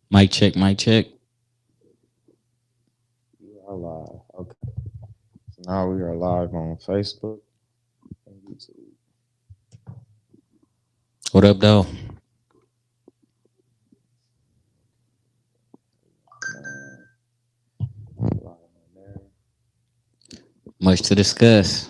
Mic check, mic check. You are live. Okay. So now we are live on Facebook and YouTube. What up, though? Live on there. Much to discuss.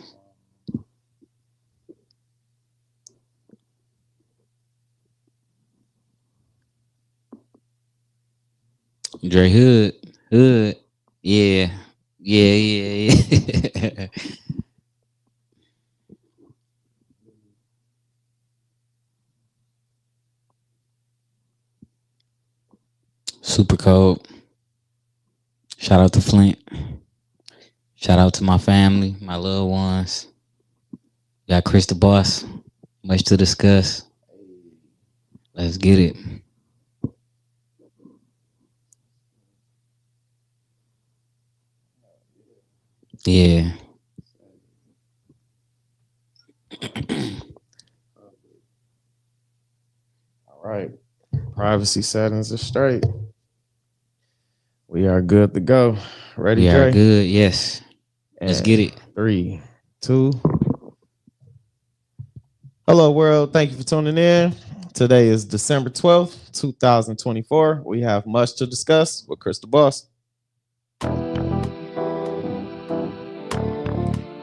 Dre Hood. Hood. Yeah. Yeah, yeah, yeah. Super cold. Shout out to Flint. Shout out to my family, my loved ones. Got Chris the boss. Much to discuss. Let's get it. Yeah. All right. Privacy settings are straight. We are good to go. Ready, We are Dre? good. Yes. Let's get And it. 3, 2. Hello, world. Thank you for tuning in. Today is December 12th, 2024. We have much to discuss with Chris the Boss.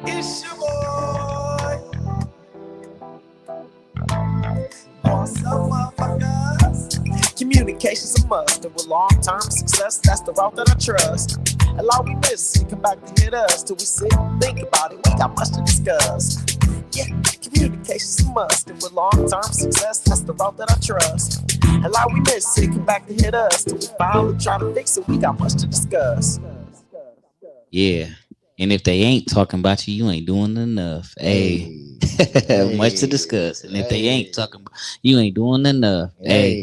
It's your boy. What's up, motherfuckers? Communication's a must, and with long-term success, that's the route that I trust. And all we miss, you come back to hit us till we sit and think about it. We got much to discuss. Yeah, communication's a must, and with long-term success, that's the route that I trust. And all we miss, you come back to hit us till we finally try to fix it. We got much to discuss. Yeah. And if they ain't talking about you, you ain't doing enough. Hey. Much to discuss. And if they ain't talking about you ain't doing enough. Hey.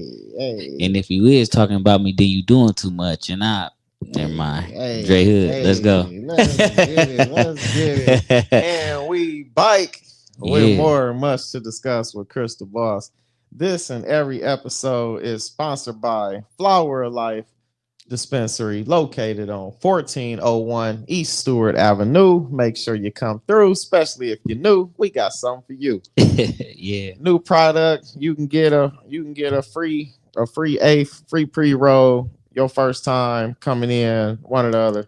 And if you is talking about me, then you doing too much. And I never mind. Dre Hood, let's go. Let's get it. Let's get it. And we bike with Yeah. more much to discuss with Chris the Boss. This and every episode is sponsored by Flower of Life Dispensary located on 1401 East Stewart Avenue. Make sure you come through, especially if you're new. We got something for you. Yeah. New product. You can get a free pre-roll your first time coming in, one or the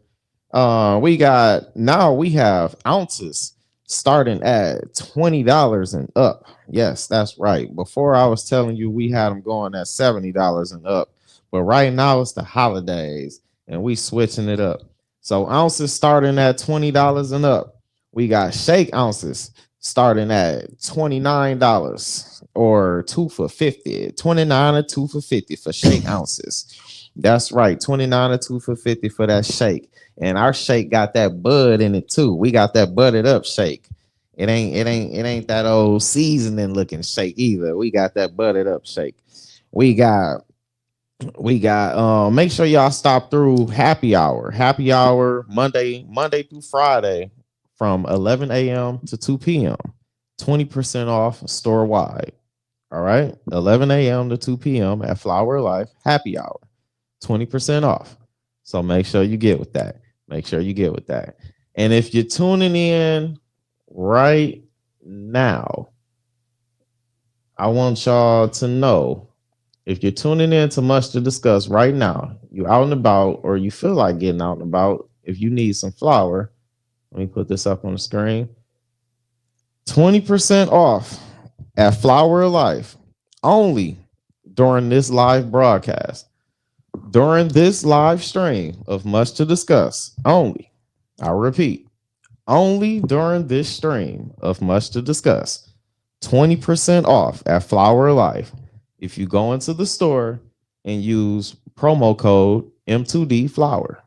other. We have ounces starting at $20 and up. Yes, that's right. Before I was telling you we had them going at $70 and up. But right now it's the holidays and we switching it up. So ounces starting at $20 and up. We got shake ounces starting at $29 or 2 for $50. 29 or 2 for $50 for shake ounces. That's right, 29 or 2 for $50 for that shake. And our shake got that bud in it too. We got that budded up shake. It ain't that old seasoning looking shake either. We got that budded up shake. We got make sure y'all stop through happy hour. Happy hour Monday through Friday from 11 a.m. to 2 p.m. 20% off store wide. All right. 11 a.m. to 2 p.m. at Flower Life happy hour. 20% off. So make sure you get with that. Make sure you get with that. And if you're tuning in right now, I want y'all to know if you're tuning in to much to discuss right now, you out and about or you feel like getting out and about, if you need some flour, let me put this up on the screen. 20% off at Flower Life only during this live broadcast. During this live stream of much to discuss only. I repeat, only during this stream of much to discuss. 20% off at Flower Life if you go into the store and use promo code M2D Flower.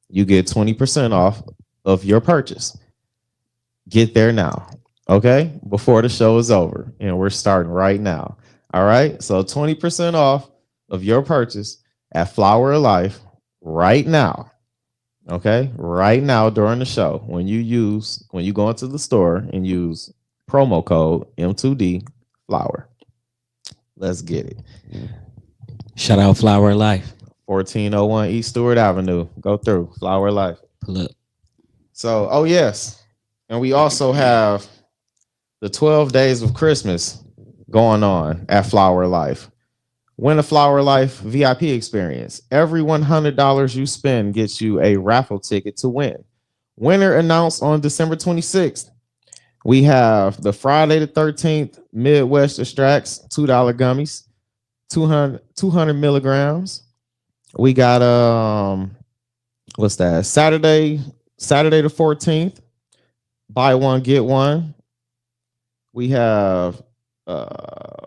You get 20% off of your purchase. Get there now, okay? Before the show is over. And we're starting right now. All right? So 20% off of your purchase at Flower Life right now. Okay? Right now during the show. When you go into the store and use promo code M2D Flower. Let's get it. Shout out Flower Life. 1401 East Stewart Avenue. Go through Flower Life. Pull up. So, oh yes. And we also have the 12 days of Christmas going on at Flower Life. Win a Flower Life VIP experience. Every $100 you spend gets you a raffle ticket to win. Winner announced on December 26th. We have the Friday the 13th Midwest Extracts $2 gummies, 200 milligrams. We got what's that? Saturday the 14th, buy one get one. We have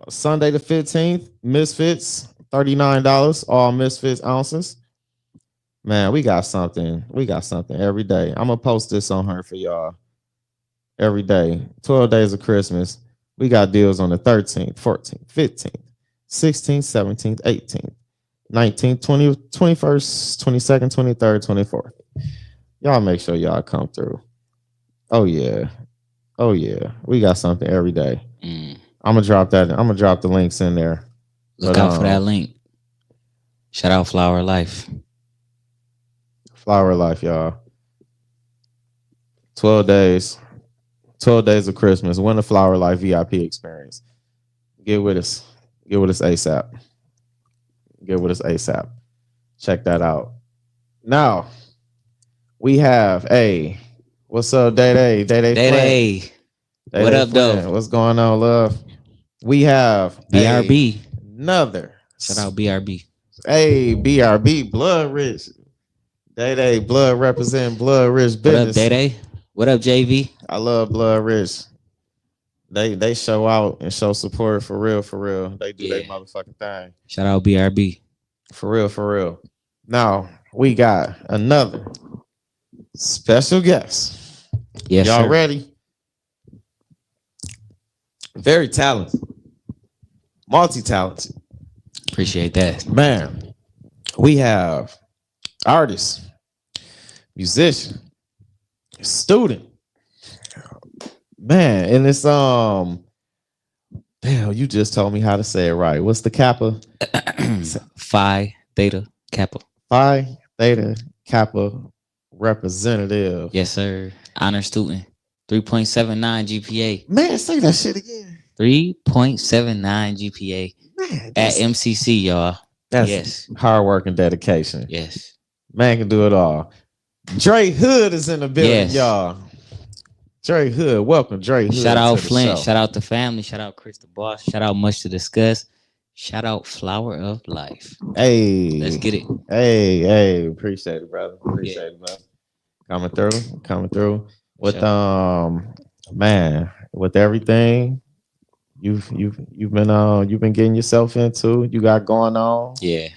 Sunday the 15th, Misfits, $39, all Misfits ounces. Man, we got something. We got something every day. I'm gonna post this on her for y'all every day. 12 days of Christmas. We got deals on the 13th, 14th, 15th, 16th, 17th, 18th, 19th, 20th, 21st, 22nd, 23rd, 24th. Y'all make sure y'all come through. Oh yeah. Oh yeah. We got something every day. I'm gonna drop that. I'm gonna drop the links in there. Look out for that link. Shout out Flower Life. Flower Life, y'all. 12 days. 12 days of Christmas. Win the Flower Life VIP experience. Get with us. Get with us ASAP. Get with us ASAP. Check that out. Now, we have what's up, Day Day? Day. What up, though? What's going on, love? We have BRB. Another. Shout out BRB. Hey, BRB, Blood Rich. Day Blood representing Blood Rich business. What up, Day? What up, JV? I love Blood Rich. They show out and show support for real, for real. They do their motherfucking thing. Shout out BRB. For real, for real. Now, we got another special guest. Yes, y'all sir. Ready? Very talented. Multi-talented. Appreciate that. Man, we have artist, musician, student. Man, and it's damn, you just told me how to say it right. What's the Kappa? Phi Theta Kappa. Phi Theta Kappa representative. Yes, sir. Honor student. 3.79 GPA. Man, say that shit again. 3.79 GPA. Man, at MCC, y'all. That's hard work and dedication. Yes. Man can do it all. Dre Hood is in the building, y'all. Dre Hood, welcome, Dre Hood. Shout out Flint. Shout out the family. Shout out Chris the Boss. Shout out Much to Discuss. Shout out Flower of Life. Hey. Let's get it. Hey. Appreciate it, brother. Appreciate it, man. Coming through. With man, with everything you've been getting yourself into, you got going on. Yeah.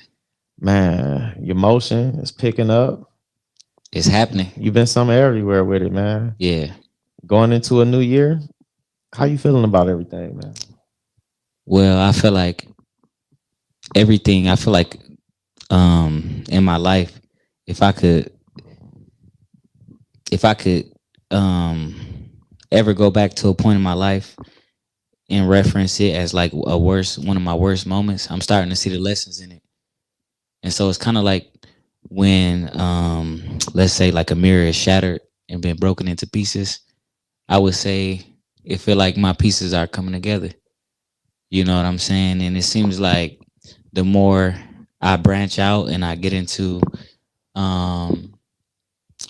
Man, your motion is picking up. It's happening. You've been somewhere everywhere with it, man. Yeah. Going into a new year, how you feeling about everything, man? Well, I feel like everything. I feel like in my life, if I could ever go back to a point in my life and reference it as like one of my worst moments, I'm starting to see the lessons in it. And so it's kind of like when let's say like a mirror is shattered and been broken into pieces, I would say it feel like my pieces are coming together. You know what I'm saying? And it seems like the more I branch out and I get into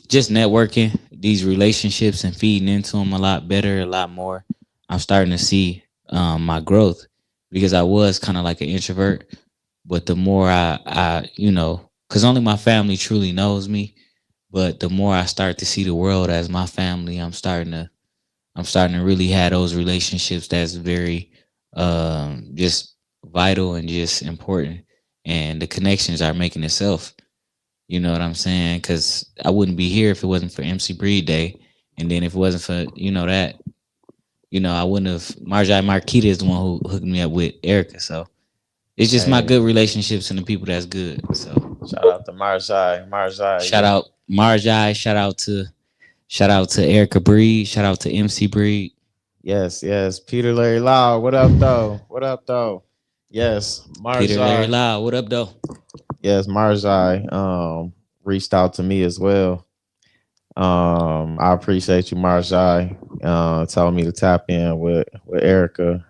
just networking, these relationships and feeding into them a lot better, a lot more, I'm starting to see my growth, because I was kind of like an introvert. But the more I because only my family truly knows me, but the more I start to see the world as my family, I'm starting to really have those relationships that's very just vital and just important, and the connections are making itself. You know what I'm saying? Because I wouldn't be here if it wasn't for MC Breed Day, and then if it wasn't for that, I wouldn't have. Marjai Marquita is the one who hooked me up with Erica, so it's just my good relationships and the people that's good. So shout out to Marjai. Shout out Marjai. Shout out to Erica Breed. Shout out to MC Breed. Yes. Peter Larry Lau. What up, though? Yes, Peter Larry Marjai. Loud, what up though? Yes, Marjai reached out to me as well. I appreciate you, Marjai, telling me to tap in with Erica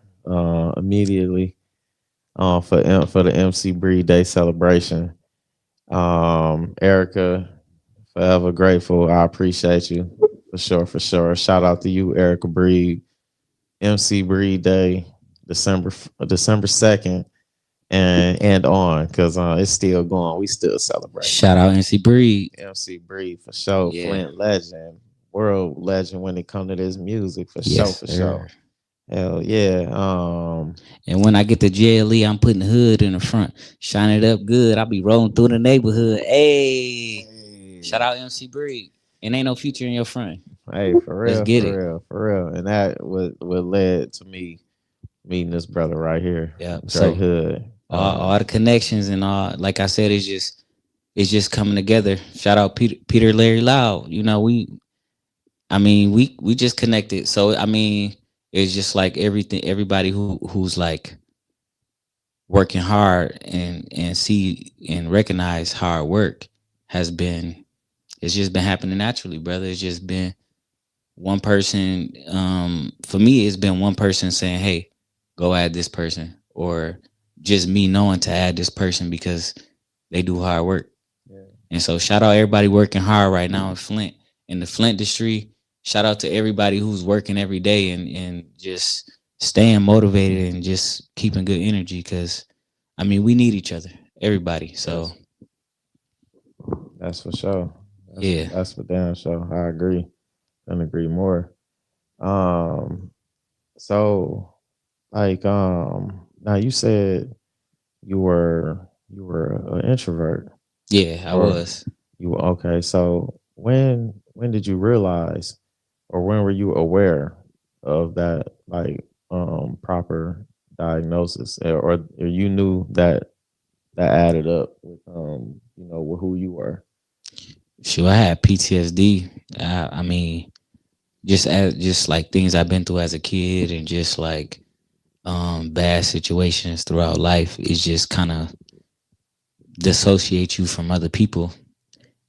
immediately for the MC Breed Day celebration. Erica, forever grateful. I appreciate you for sure, for sure. Shout out to you, Erica Breed. MC Breed Day, December 2nd, and on because it's still going. We still celebrating. Shout out NC Breed. MC Breed for sure. Yeah. Flint legend, world legend when it come to this music for sure, Yes, for sir. sure. Hell yeah. And when I get to JLE, I'm putting the hood in the front, shine it up good. I'll be rolling through the neighborhood. Hey, shout out MC Breed. And ain't no future in your front. Hey, for Let's real, get for it. real, for real. And that what led to me meeting this brother right here, Yeah. Dre So Hood. all the connections and all, like I said, it's just coming together. Shout out Peter Larry Loud. You know, we just connected. So I mean, it's just like everything. Everybody who's like working hard and see and recognize hard work has been. It's just been happening naturally, brother. It's just been one person. For me, it's been one person saying, "Hey, go add this person," or just me knowing to add this person because they do hard work. Yeah. And so shout out everybody working hard right now in Flint, in the Flint industry. Shout out to everybody who's working every day and just staying motivated and just keeping good energy because I mean we need each other, everybody. So That's for sure. yeah. That's for damn sure. I agree. Couldn't agree more. Um, so like now you said you were an introvert. Yeah, I Or was. you were okay. So when did you realize or when were you aware of that like proper diagnosis or you knew that that added up with with who you were? Sure, I had PTSD. I mean, just like things I've been through as a kid and just like bad situations throughout life, it just kind of dissociate you from other people.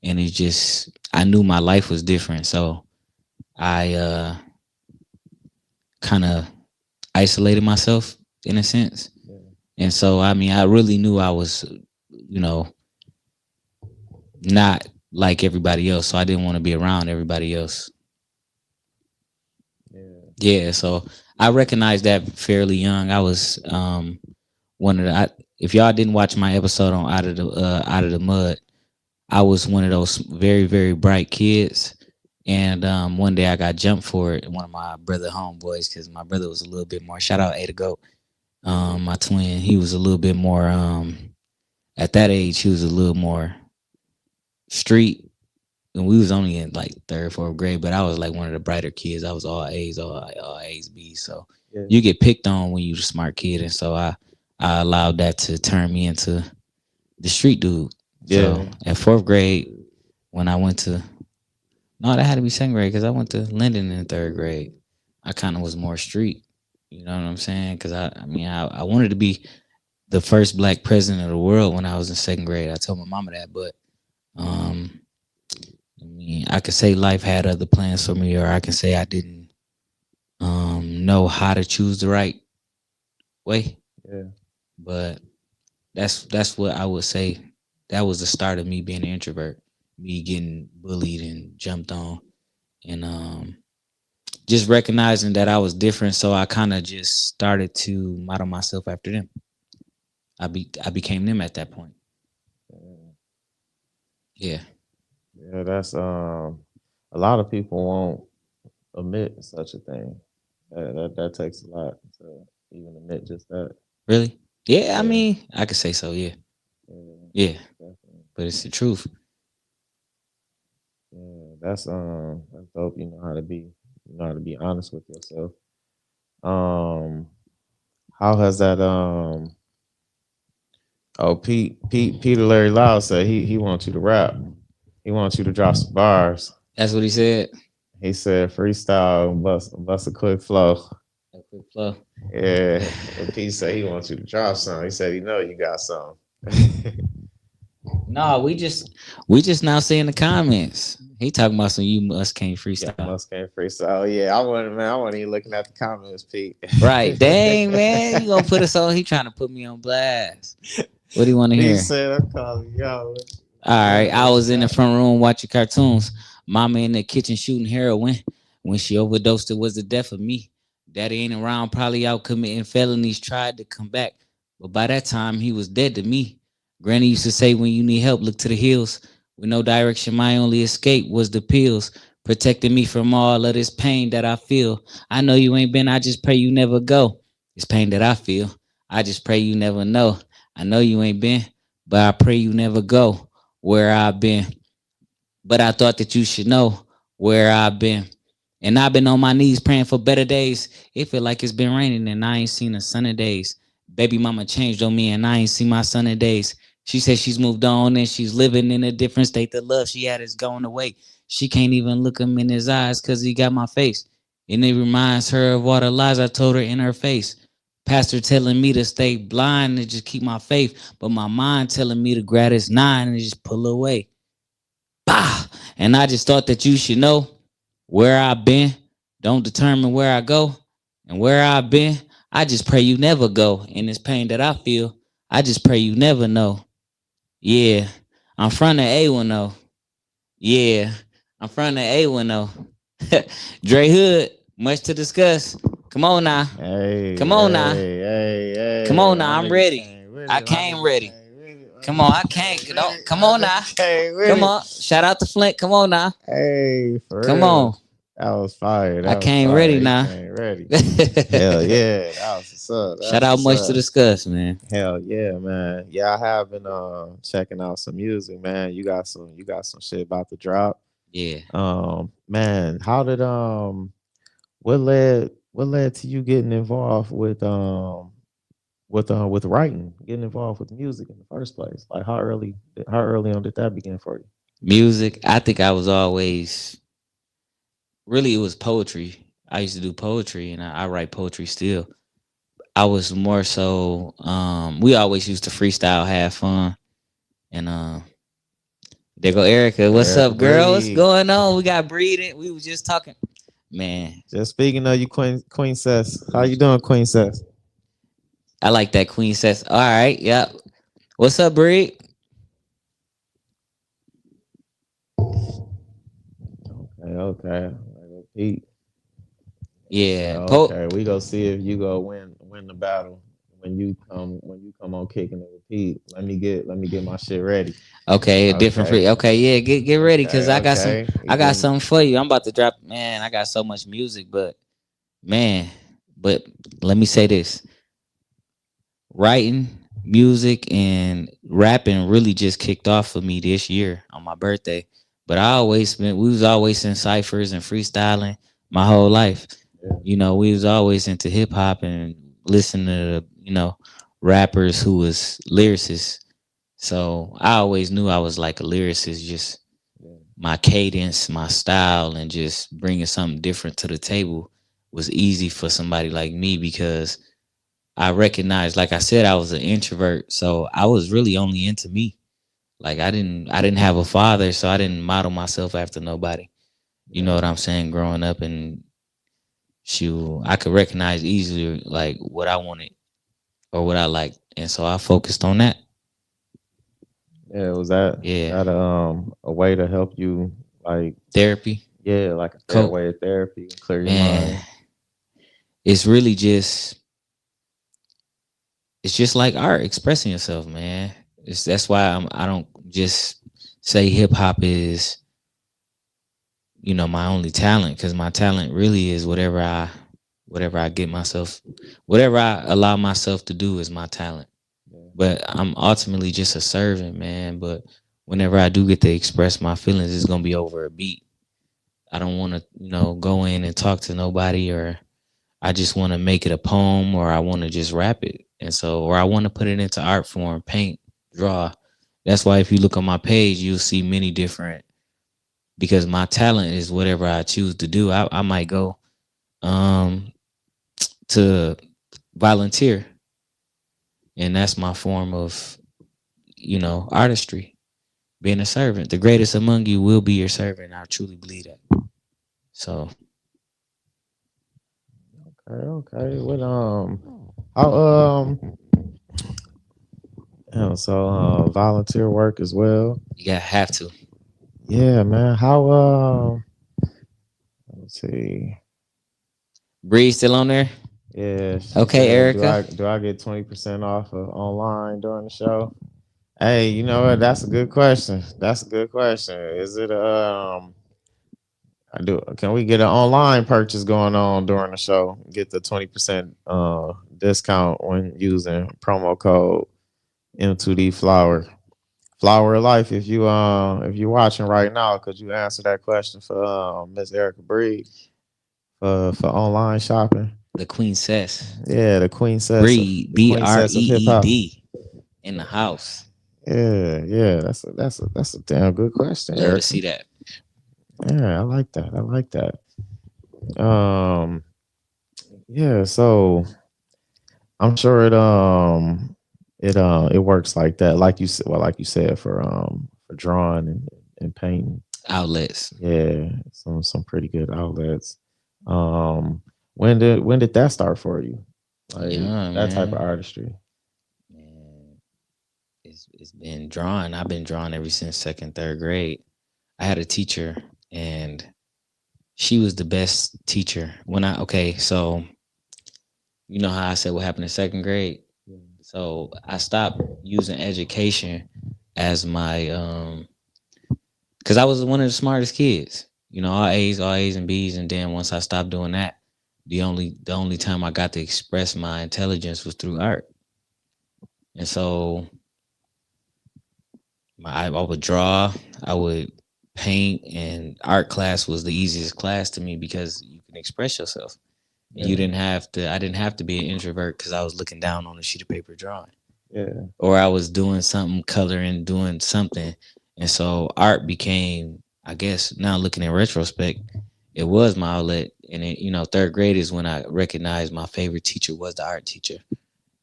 And it just I knew my life was different. So I kind of isolated myself in a sense. Yeah. And so I mean I really knew I was, you know, not like everybody else. So I didn't want to be around everybody else. Yeah. Yeah, so I recognized that fairly young. I was one of the if y'all didn't watch my episode on Out of the Mud, I was one of those very very bright kids. And one day I got jumped for it. One of my brother homeboys, because my brother was a little bit more. Shout out A to Goat, my twin. He was a little bit more. At that age, he was a little more street, and we was only in like third, fourth grade. But I was like one of the brighter kids. I was all A's, all A's, B's. So Yeah. you get picked on when you're a smart kid, and so I allowed that to turn me into the street dude. Yeah. So at fourth grade, when I went to no, that had to be second grade because I went to Linden in third grade. I kind of was more street. You know what I'm saying? Because I mean, I wanted to be the first black president of the world when I was in second grade. I told my mama that, but um, I mean, I could say life had other plans for me, or I can say I didn't know how to choose the right way. Yeah. But that's what I would say. That was the start of me being an introvert, me getting bullied and jumped on, and just recognizing that I was different. So I kind of just started to model myself after them. I became them at that point. Yeah. Yeah, that's a lot of people won't admit such a thing. That takes a lot to even admit just that. Really? Yeah. I Yeah. mean, I could say so. Yeah. Yeah, Yeah. definitely. But it's the truth. Yeah, that's dope. You know how to be honest with yourself. Um, how has that Peter Larry Loud said he wants you to rap. He wants you to drop some bars. That's what he said. He said freestyle, bust a quick flow. Quick flow. Yeah, and P said he wants you to drop some. He said he know you got some. No, we just now seeing the comments. He talking about some you must can't Yeah, freestyle. must can't freestyle. Oh, yeah, I wasn't, man. I wasn't even looking at the comments, Pete. Right. Dang, man. You gonna put us on? He trying to put me on blast. What do you want to He hear? said I'm calling yo. All right. I What you was in the got? front room watching cartoons. Mama in the kitchen shooting heroin. When she overdosed, it was the death of me. Daddy ain't around, probably out committing felonies, tried to come back. But by that time, he was dead to me. Granny used to say, when you need help, look to the hills. With no direction, my only escape was the pills, protecting me from all of this pain that I feel. I know you ain't been, I just pray you never go. It's pain that I feel. I just pray you never know. I know you ain't been, but I pray you never go where I've been. But I thought that you should know where I've been. And I've been on my knees praying for better days. It feel like it's been raining and I ain't seen the sunny days. Baby mama changed on me and I ain't seen my sunny days. She said she's moved on and she's living in a different state. The love she had is going away. She can't even look him in his eyes because he got my face. And it reminds her of all the lies I told her in her face. Pastor telling me to stay blind and just keep my faith, but my mind telling me to grab this nine and just pull away. Bah! And I just thought that you should know where I've been. Don't determine where I go and where I've been. I just pray you never go. In this pain that I feel, I just pray you never know. Yeah, I'm from the A10. Yeah, I'm from the A10. Dre Hood, much to discuss. Come on now. Hey, Come on now. hey, hey, Come hey. on My now. I'm nigga ready. came with I it. My came nigga ready. came with it. My Come on. nigga I can't. came with it. Come My on now. nigga came with Come it. on. Shout out to Flint. Come on now. Hey, for Come real. on. That was fire. I That was came fire. ready He now. came ready. Hell yeah. That was what's up. Shout That's out what's much to up. discuss, man. Hell yeah, man. Yeah, I have been checking out some music, man. You got some shit about to drop. Yeah. Man, how did what led to you getting involved with writing, getting involved with music in the first place? Like how early on did that begin for you? Music. I think I was always really it was poetry. I used to do poetry and I write poetry still. I was more so we always used to freestyle, have fun. And there go Erica. What's Erica up, girl? What's Bree. going on? We got breeding. We was just talking. Man, Just speaking of you, Queen Cess. How you doing, Queen Cess? I like that Queen says. All right, yeah. What's up, Breed? Okay. Pete. Yeah, Okay, we go see if you go win the battle when you come on kicking it with Pete. Let me get my shit ready. Okay, a different Okay. free. Okay, yeah, get ready because Okay, okay. I You got getting something for you. I'm about to drop. Man, I got so much music, but man, but let me say this: writing, music, and rapping really just kicked off for me this year on my birthday. But we was always in ciphers and freestyling my whole life. yeah, You know, we was always into hip hop and listening to rappers who was lyricists. So I always knew I was like a lyricist, just yeah, my cadence, my style, and just bringing something different to the table was easy for somebody like me because I recognized, like I said, I was an introvert, so I was really only into me. Like I didn't have a father, so I didn't model myself after nobody. You know yeah. what I'm saying? Growing up, and shoot, I could recognize easily like what I wanted or what I liked, and so I focused on that. Yeah, was that Yeah, that a way to help you, like, therapy, yeah, like a fair cope, way of therapy, clear your man. mind? It's really just it's just like art, expressing yourself, man. That's why I don't just say hip hop is my only talent because my talent really is whatever I get myself, whatever I allow myself to do is my talent. Yeah, But I'm ultimately just a servant, man. But whenever I do get to express my feelings, it's gonna be over a beat. I don't want to, go in and talk to nobody, or I just want to make it a poem, or I want to just rap it, and so, or I want to put it into art form, paint, draw. That's why if you look on my page, you'll see many different because my talent is whatever I choose to do. I might go um to volunteer, and that's my form of, artistry, being a servant. The greatest among you will be your servant. I truly believe that. So Okay, okay. What how so volunteer work as well. you gotta have to. Yeah, man. How let's see. Bree still on there? Yeah, she Okay, said, Erica. do I get 20% off of online during the show? Hey, you know what? That's a good question. That's a good question. Is it I do can we get an online purchase going on during the show? Get the 20% discount when using promo code M2D Flower. Flower of Life. If you're watching right now, could you answer that question for Miss Erica Breed for online shopping? The Queen says. Yeah, Breed. the queen sets of hip hop. Breed in the house. Yeah, yeah, that's a damn good question, Love to Erica. see that. Yeah, I like that. I like that. Um, yeah, so I'm sure it works like that, like you said. Well, like you said for drawing and painting. Outlets. Yeah, some pretty good outlets. Um, when did that start for you? Like Yeah, that type of man. artistry. Man, it's been drawing. I've been drawing ever since second, third grade. I had a teacher, and she was the best teacher. So you know how I said what happened in second grade? So I stopped using education as my because I was one of the smartest kids. All A's and B's, and then once I stopped doing that, the only time I got to express my intelligence was through art. And so I would draw, I would paint, and art class was the easiest class to me because you can express yourself. And you Yeah, didn't have to. I didn't have to be an introvert because I was looking down on a sheet of paper drawing, yeah, or I was doing something, coloring, doing something. And so art became, I guess, now looking in retrospect, it was my outlet. And third grade is when I recognized my favorite teacher was the art teacher.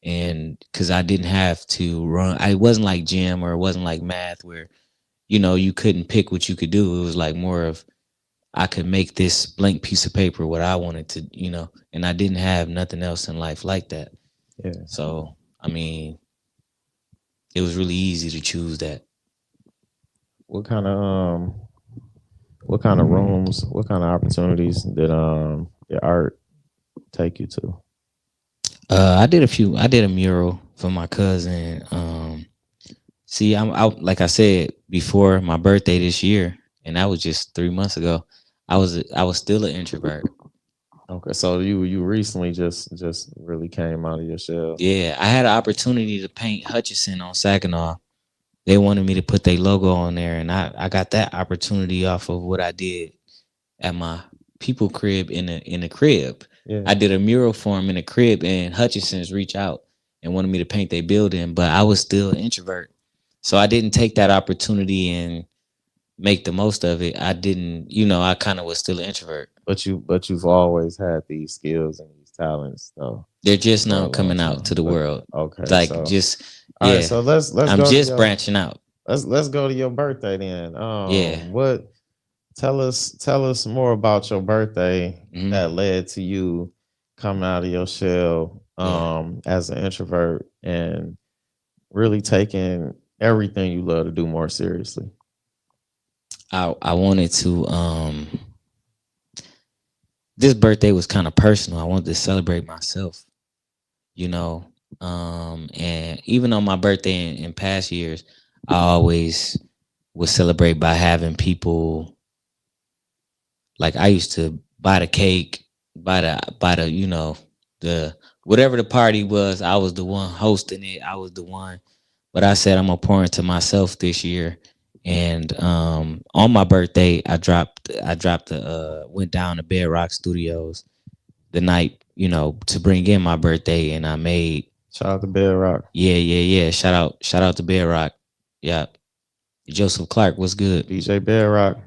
And because I didn't have to run, I wasn't like gym, or it wasn't like math where you couldn't pick what you could do. It was like more of, I could make this blank piece of paper what I wanted to, and I didn't have nothing else in life like that. yeah. So I mean, it was really easy to choose that. What kind of what kind of rooms, what kind of opportunities did art take you to? I did a few. I did a mural for my cousin. See, I'm out. Like I said before, my birthday this year, and that was just 3 months ago. I was still an introvert. Okay, so you recently just really came out of your shell. Yeah, I had an opportunity to paint Hutchinson on Saginaw. They wanted me to put their logo on there, and I got that opportunity off of what I did at my people crib in the crib. Yeah, I did a mural for him in the crib, and Hutchinson's reached out and wanted me to paint their building, but I was still an introvert, so I didn't take that opportunity and make the most of it. I didn't, I kind of was still an introvert. but you've always had these skills and these talents though They're just for a now long coming out to time. the But world, okay, like so just all right, yeah. so let's I'm go to just your branching out. let's go to your birthday then. Yeah. What tell us more about your birthday Hmm. that led to you coming out of your shell Yeah. as an introvert and really taking everything you love to do more seriously. I wanted to this birthday was kind of personal. I wanted to celebrate myself, you know. And even on my birthday in past years, I always would celebrate by having people, like I used to buy the cake, buy the the whatever the party was. I was the one hosting it. I was the one. But I said I'm gonna pour into myself this year. And on my birthday, I dropped the went down to Bedrock Studios the night, to bring in my birthday, and I made. Shout out to Bedrock. Yeah. Shout out to Bedrock. Yeah. Joseph Clark, what's good? DJ Bedrock.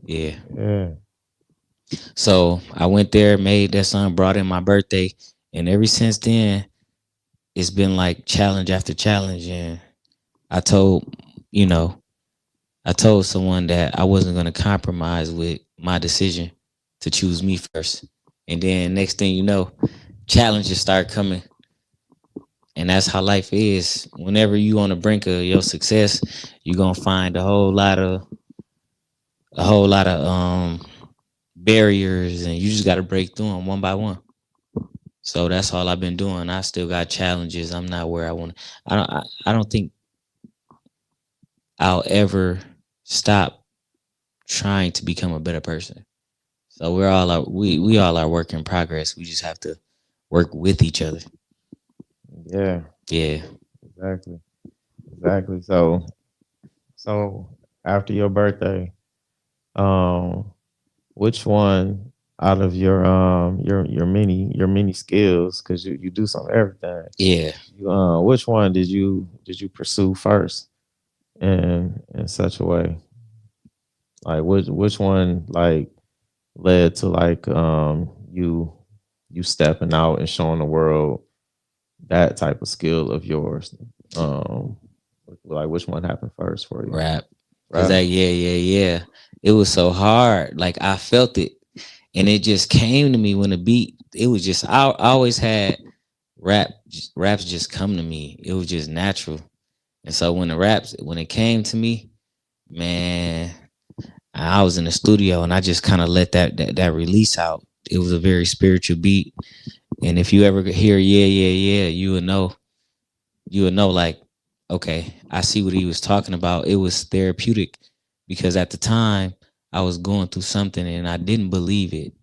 Yeah. Yeah. So I went there, made that song, brought in my birthday, And ever since then, it's been like challenge after challenge. And I told, you know, I told someone that I wasn't going to compromise with my decision to choose me first. And then next thing you know, challenges start coming. And that's how life is. Whenever you on the brink of your success, you're gonna find a whole lot of barriers, and you just got to break through them one by one. So that's all I've been doing. I still got challenges. I'm not where I want. I don't think I'll ever stop trying to become a better person. So we all are work in progress. We just have to work with each other. Yeah, Yeah. exactly. Exactly. So after your birthday, um, which one out of your many skills, because you do some of everything, Yeah. which one did you pursue first in such a way? Like which one like led to like you stepping out and showing the world that type of skill of yours? Um, like which one happened first for you? Rap. Cause Rap. yeah. It was so hard. Like I felt it, and it just came to me when the beat. It was just I always had raps just come to me. It was just natural, and so when it came to me, man, I was in the studio and I just kind of let that release out. It was a very spiritual beat, and if you ever hear yeah, you would know like, okay, I see what he was talking about. It was therapeutic because at the time I was going through something and I didn't believe it.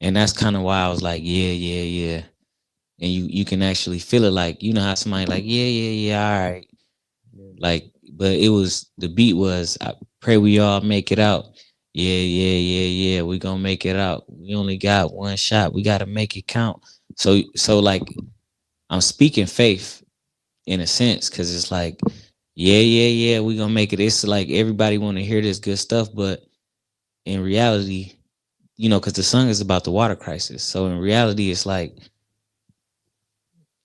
And that's kind of why I was like, yeah. And you can actually feel it, like, you know how somebody like, yeah, all right. Like, but it was the beat was, I pray we all make it out. Yeah. We gonna make it out. We only got one shot. We gotta make it count. So like I'm speaking faith in a sense, because it's like, yeah, we gonna make it. It's like everybody want to hear this good stuff, but in reality, because the song is about the water crisis. So in reality, it's like,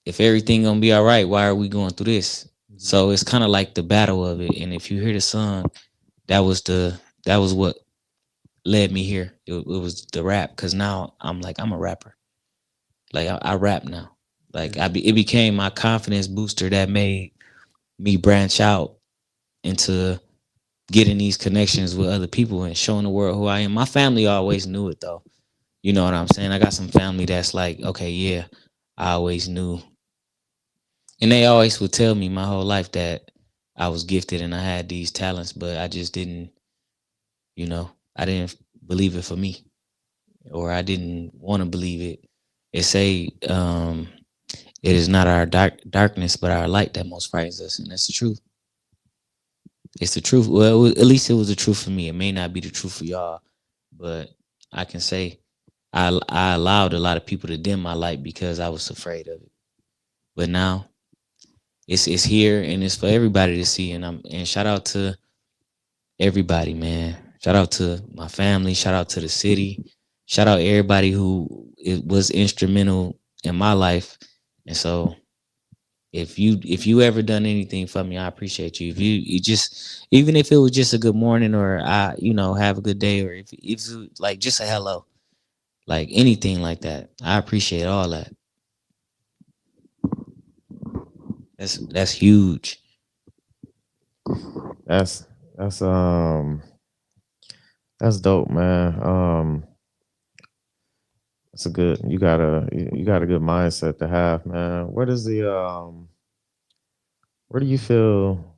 if everything gonna be all right, why are we going through this? So it's kind of like the battle of it. And if you hear the song, that was what led me here. It was the rap, because now I'm like, I'm a rapper. Like I rap now. Like it became my confidence booster that made me branch out into getting these connections with other people and showing the world who I am. My family always knew it though. You know what I'm saying? I got some family that's like, okay, yeah, I always knew. And they always would tell me my whole life that I was gifted and I had these talents, but I just didn't, I didn't believe it for me, or I didn't want to believe it. It say, it is not our darkness, but our light that most frightens us. And that's the truth. It's the truth. Well, at least it was the truth for me. It may not be the truth for y'all, but I can say I allowed a lot of people to dim my light because I was afraid of it. But now it's here and it's for everybody to see. And shout out to everybody, man. Shout out to my family. Shout out to the city. Shout out everybody who it was instrumental in my life. And so if you ever done anything for me, I appreciate you. If you just, even if it was just a good morning, or have a good day, or if like just a hello, like anything like that, I appreciate all that. That's huge. That's that's um that's dope, man. That's a good. You got a good mindset to have, man. Where do you feel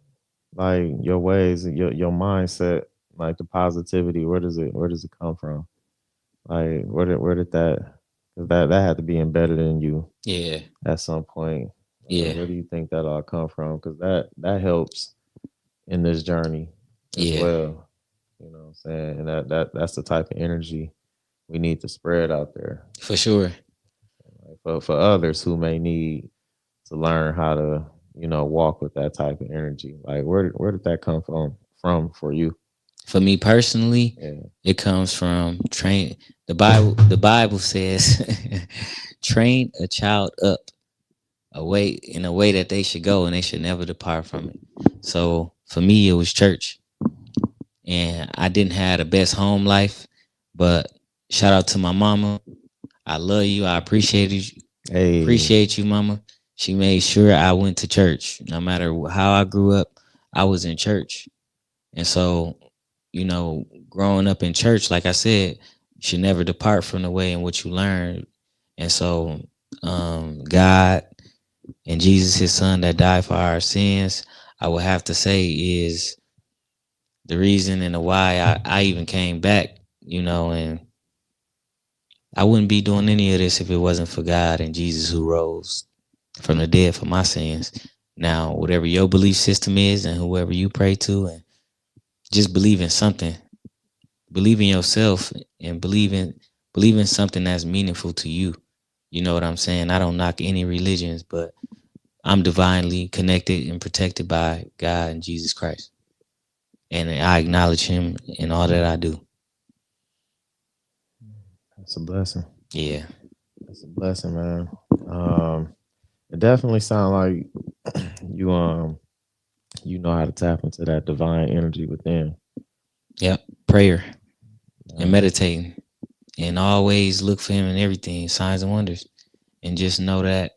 like your ways, your mindset, like the positivity? Where does it come from? Like where did that? 'Cause that had to be embedded in you Yeah, at some point. yeah, Where do you think that all come from? Because that helps in this journey as yeah, well. You know what I'm saying? And that's the type of energy we need to spread out there, for sure. like, for others who may need to learn how to, walk with that type of energy. Like where did that come from for you? For me personally, Yeah. it comes from train. The Bible says, train a child up in a way that they should go, and they should never depart from it. So for me, it was church, and I didn't have the best home life, but shout out to my mama. I love you. I Hey, appreciate you, mama. She made sure I went to church. No matter how I grew up, I was in church. And so, growing up in church, like I said, you should never depart from the way in which you learn. And so, God and Jesus, his son that died for our sins, I would have to say is the reason and the why I even came back, and I wouldn't be doing any of this if it wasn't for God and Jesus who rose from the dead for my sins. Now, whatever your belief system is and whoever you pray to, and just believe in something, believe in yourself, and believe in something that's meaningful to you. You know what I'm saying? I don't knock any religions, but I'm divinely connected and protected by God and Jesus Christ. And I acknowledge him in all that I do. that's a blessing. Yeah. That's a blessing, man. It definitely sounds like you know how to tap into that divine energy within. Yep. Prayer and meditating. And always look for him in everything, signs and wonders. And just know that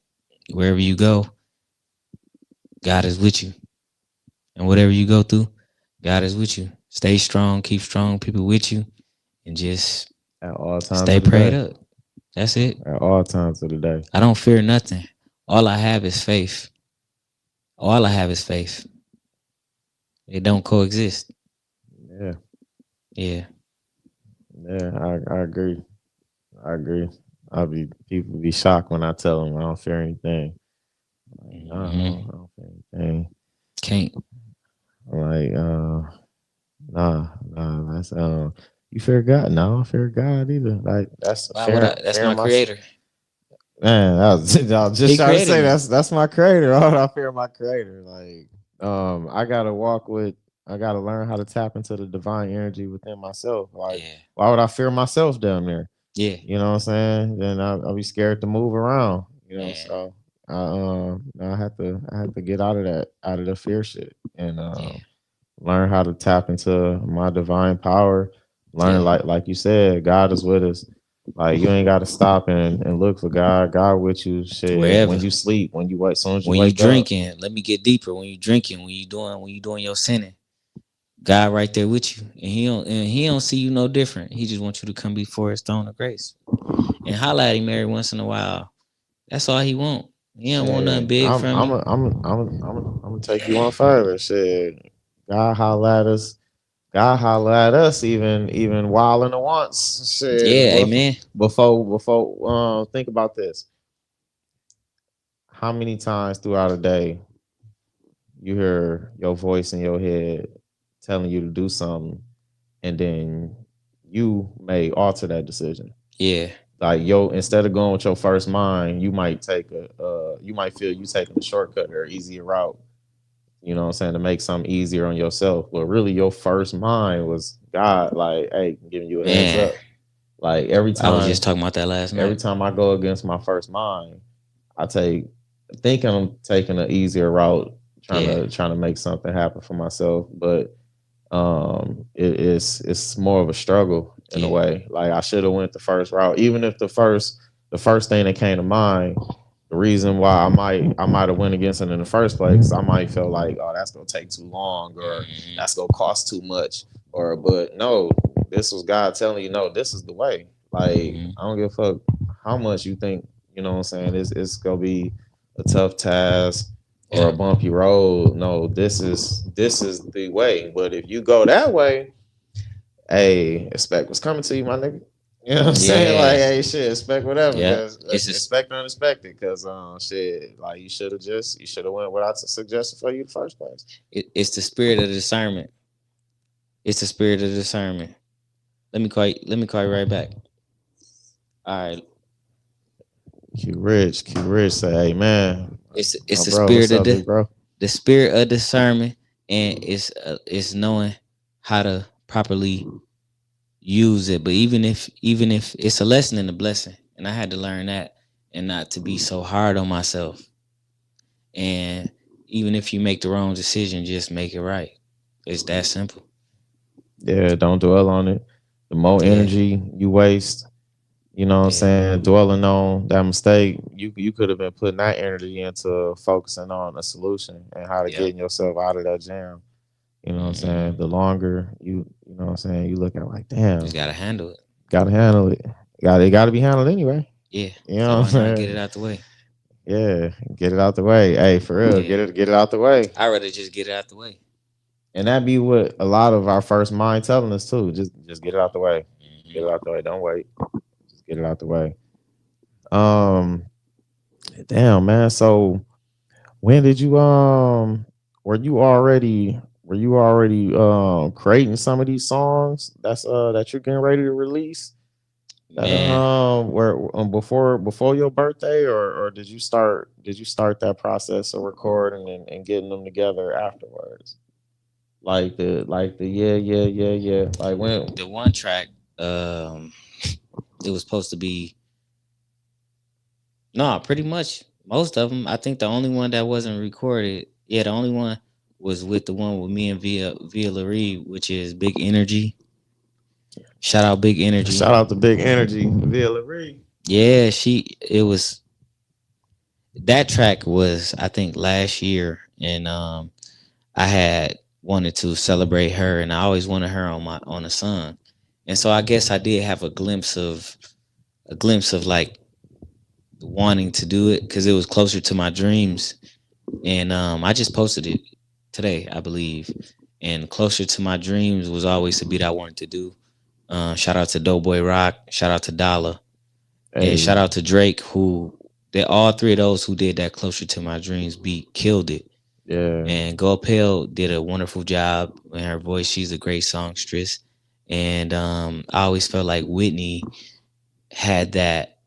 wherever you go, God is with you. And whatever you go through, God is with you. Stay strong, keep strong people with you, and just At all times stay of the prayed day. up. That's it. At all times of the day. I don't fear nothing. All I have is faith. All I have is faith. It don't coexist. Yeah. Yeah. Yeah, I agree. I agree. People be shocked when I tell them I don't fear anything. Like, no, I don't fear anything. Can't. I'm like, that's you fear God? No, I don't fear God either. Like that's Why would I? That's my creator. Man, I was just He trying to created say me. that's my creator. Why would I fear my creator? Like, I gotta learn how to tap into the divine energy within myself. Like, Yeah. why would I fear myself down there? Yeah. You know what I'm saying? Then I'll be scared to move around. Man. So I had to get out of the fear shit, and Yeah. learn how to tap into my divine power. Learn Yeah. like you said, God is with us. Like you ain't got to stop and look for God. God with you. Shit. When Wherever. you sleep, when you wake, as soon as you When you wake up. drinking, let me get deeper. When you drinking, when you doing your sinning, God right there with you, and he don't see you no different. He just wants you to come before his throne of grace and holla at him every once in a while. That's all he want. He don't want nothing Shit, big from you. I'm gonna take you on further. Shit, God holla at us. God holla at us even while in the once. Shit, Yeah, amen. before think about this. How many times throughout a day you hear your voice in your head telling you to do something, and then you may alter that decision? Yeah, Like instead of going with your first mind, you might you might feel you taking a shortcut or easier route. You know what I'm saying, to make something easier on yourself. But really, your first mind was God, like, hey, giving you a heads man. up. Like I was just talking about that last every night. time I go against my first mind, I thinking I'm taking an easier route, trying to make something happen for myself. But it's more of a struggle in a way. Like I should have went the first route, even if the first thing that came to mind, the reason why I might have went against it in the first place, I might feel like, oh, that's gonna take too long, or that's gonna cost too much, but no, this was God telling you, no, this is the way. Like I don't give a fuck how much you think, you know what I'm saying, it's gonna be a tough task or a bumpy road. No, this is the way. But if you go that way, hey, expect what's coming to you, my nigga. You know what I'm saying? Like, hey, shit, expect whatever. Because expect unexpected. Because shit, like you should have went what I suggested for you in the first place. It's the spirit of discernment. It's the spirit of discernment. Let me call you right back. All right. Q Rich say, hey man, It's the spirit of the spirit of discernment, and it's knowing how to properly use it. But even if it's a lesson and a blessing, and I had to learn that. and not to be so hard on myself. And even if you make the wrong decision, just make it right. It's that simple. Yeah, don't dwell on it. The more Yeah, energy you waste, you know what I'm yeah, saying, dwelling on that mistake, you could have been putting that energy into focusing on a solution and how to yep. getting yourself out of that jam. You know what I'm Hmm. saying? The longer you know what I'm saying, you look at like, Just damn, gotta handle it. gotta handle it. It gotta be handled anyway. Yeah. You So know what I'm why not get it saying? out the way? Yeah, get it out the way. Hey, for real, Yeah. get it out the way. I'd rather just get it out the way. And that be what a lot of our first mind telling us too. Just get it out the way. Get it Hmm. out the way. Don't wait. Just get it out the way. Um, damn man. So when did you were you already creating some of these songs that you're getting ready to release? That Man, where before your birthday, or did you start that process of recording and getting them together afterwards? Like the yeah. Like when the one track, um, it was supposed to be no, pretty much most of them. I think the only one that wasn't recorded, yeah, the only one was with the one with me and Via Laree, which is Big Energy. Shout out Big Energy. shout out to Big Energy, Villa Laree. Yeah, it was that track was I think last year, and I had wanted to celebrate her, and I always wanted her on a song, and so I guess I did have a glimpse of like wanting to do it because it was closer to my dreams, and I just posted it today, I believe, and closer to my dreams was always the beat I wanted to do. Shout out to Doughboy Rock, shout out to Dollar, and shout Hey, out to Drake, who they all three of those who did that closer to my dreams beat killed it. yeah, And Go Pale did a wonderful job in her voice. She's a great songstress. And I always felt like Whitney had that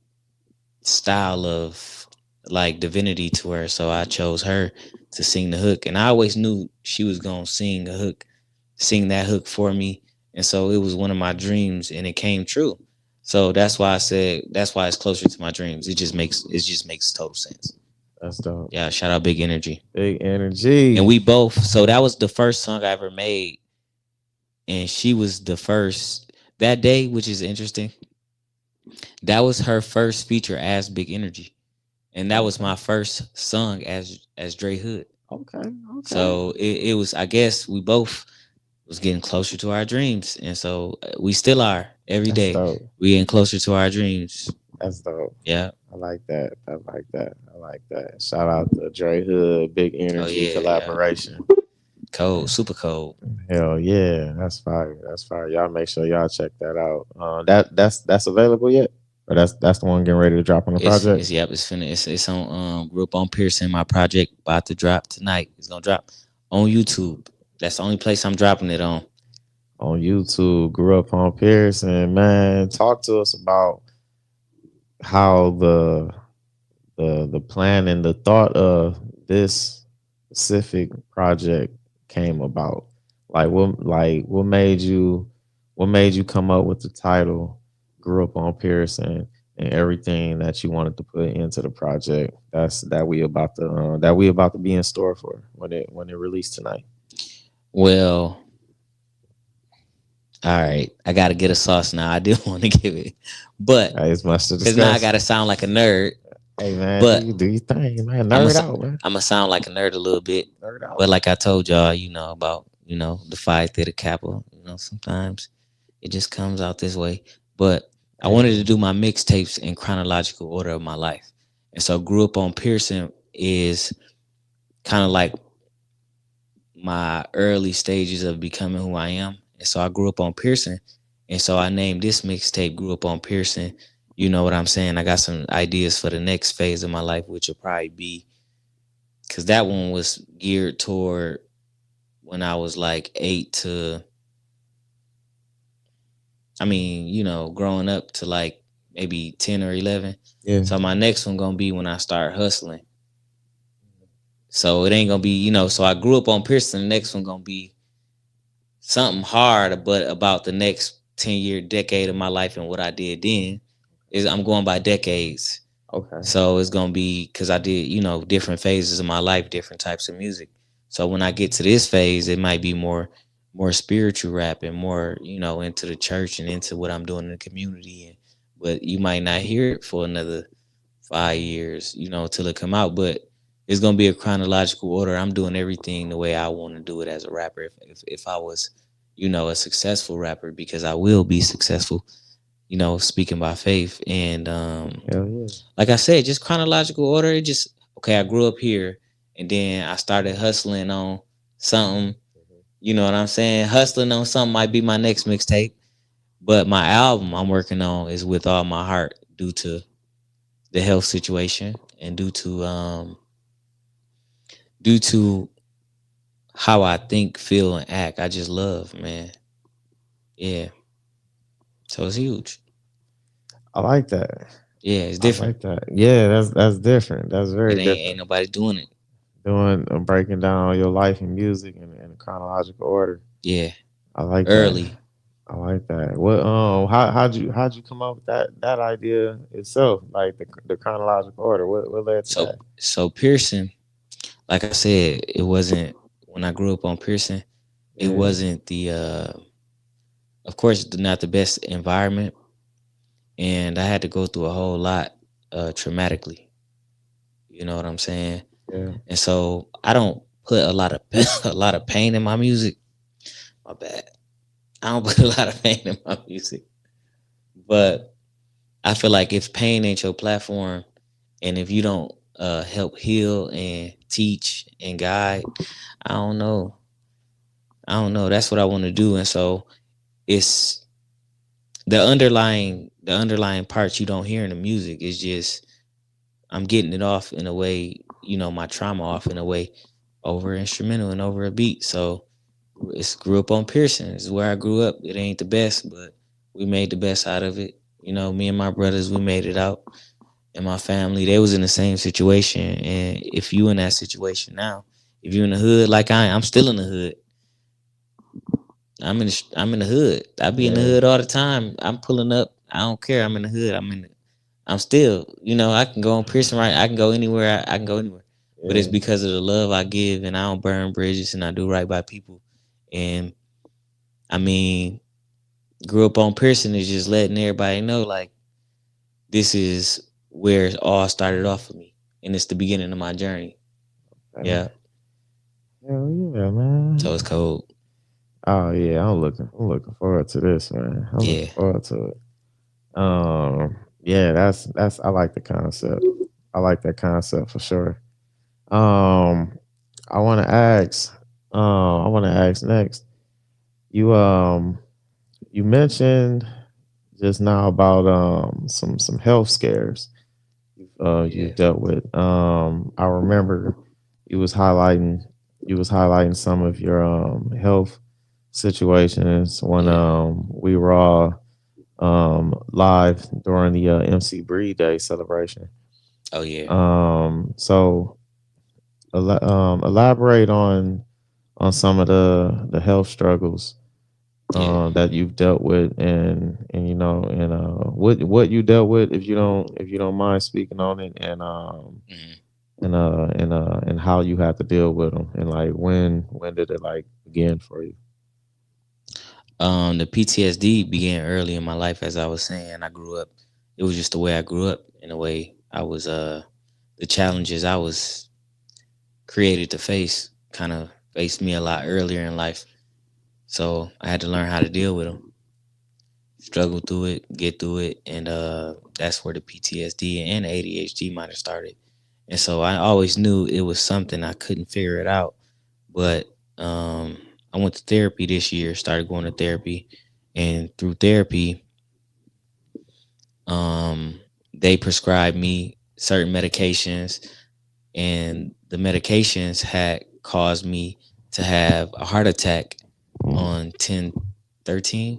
style of like divinity to her. So I chose her to sing the hook. And I always knew she was gonna sing that hook for me. And so it was one of my dreams and it came true. So that's why I said that's why it's closer to my dreams. It just makes total sense. that's dope. Yeah, shout out Big Energy. Big And Energy. we both, so that was the first song I ever made, and she was the first that day, which is interesting. That was her first feature as Big Energy, and that was Okay, my first song as Dre Hood. okay, okay. So it was, I guess, we both was getting closer to our dreams, and so we still are every That's day. dope. We getting closer to our dreams. That's dope. Yeah. I like that. I like that. I like that. Shout out to Dre Hood, Big Oh Energy yeah, yeah. collaboration. Cold, super cold. Hell yeah, that's fire. That's fire. Y'all make sure y'all check that out. That's available yet? Or that's the one getting ready to drop on the project It's yep. It's on Group on Pearson. My project about to drop tonight. It's gonna drop on YouTube. That's the only place I'm dropping it on. on YouTube. Grew up on Pearson, man. Talk to us about how the plan and the thought of this specific project came about. What what made you come up with the title Grew Up on Pearson and everything that you wanted to put into the project that we about to be in store for when it released tonight. Well, all right. I gotta get a sauce now. I did want to give it, but It's much to because now I discuss. gotta sound like a nerd. Hey man, But do your thing, man. I'm Nerd out, man. gonna sound like a nerd a little bit. Nerd out. But like I told y'all, about the Phi Theta Kappa. Sometimes it just comes out this way. But I wanted to Hey, do my mixtapes in chronological order of my life. And so Grew Up on Pearson is kind of like my early stages of becoming who I am. And so I grew up on Pearson. And so I named this mixtape Grew Up on Pearson. You know what I'm saying? I got some ideas for the next phase of my life, which will probably be because that one was geared toward when I was like 8 to, I mean, growing up to like maybe 10 or 11. yeah, So my next one gonna be when I start hustling. So it ain't gonna be, so I grew up on Pearson. The next one gonna be something hard, but about the next 10-year decade of my life and what I did then is I'm going by decades. Okay. So it's gonna be because I did, different phases of my life, different types of music. So when I get to this phase, it might be more spiritual rap and more, into the church and into what I'm doing in the community. And but you might not hear it for another 5 years, till it come out. But it's gonna be a chronological order. I'm doing everything the way I want to do it as a rapper. If I was, a successful rapper, because I will be successful, speaking by faith. And Hell yeah. like I said, just chronological order. It just okay. I grew up here, and then I started hustling on something. You know what I'm saying? Hustling on something might be my next mixtape, but my album I'm working on is with all my heart due to the health situation and due to how I think, feel, and act. I just love, man. Yeah. So it's huge. I like that. Yeah, it's I different. like that. Yeah, that's different. That's It very ain't different. nobody doing it. Doing breaking down your life and music in a chronological order. Yeah. I like that. Early. I like that. What how'd you come up with that idea itself? Like the chronological order. What led to So that? so Pearson, like I said, it wasn't when I grew up on Pearson, it Yeah, wasn't the of course not the best environment, and I had to go through a whole lot traumatically. You know what I'm saying? yeah, And so I don't put a lot of a lot of pain in my music. My bad. I don't put a lot of pain in my music. But I feel like if pain ain't your platform, and if you don't help heal and teach and guide, I don't know. I don't know. That's what I want to do. And so it's the underlying parts you don't hear in the music is just I'm getting it off in a way, my trauma off in a way over instrumental and over a beat. So it's grew up on Pearson. It's where I grew up. It ain't the best, but we made the best out of it. Me and my brothers, we made it out. And my family, they was in the same situation. And if you in that situation now, if you in the hood like I'm still in the hood. I'm in the hood. I be in the yeah, hood all the time. I'm pulling up. I don't care. I'm in the hood. I'm still, I can go on Pearson right. I can go anywhere. I can go anywhere. But it's yeah. because of the love I give, and I don't burn bridges, and I do right by people. And I mean, grew up on Pearson is just letting everybody know like this is where it all started off for me, and it's the beginning of my journey. Okay. Yeah. Hell yeah, man. So it's cold. Oh yeah, I'm looking forward to this, man. I'm looking Yeah. forward to it. Yeah, that's I like the concept. I like that concept for sure. Um, I want to ask. I want to ask next. You you mentioned just now about some health scares you've Yeah. dealt with. I remember you was highlighting some of your health situations when Yeah. we were all live during the MC Breed Day celebration. Oh yeah. So elaborate on some of the health struggles Yeah. that you've dealt with, and what you dealt with, if you don't mind speaking on it, Mhm. and how you had to deal with them, and like when did it like begin for you? The PTSD began early in my life, as I was saying. I grew up. It was just the way I grew up. In a way, I was the challenges I was created to face kind of faced me a lot earlier in life. So I had to learn how to deal with them, struggle through it, get through it, and that's where the PTSD and the ADHD might have started. And so I always knew it was something I couldn't figure it out. But I went to therapy this year, started going to therapy, and through therapy, um, they prescribed me certain medications, and the medications had caused me to have a heart attack on 10/13,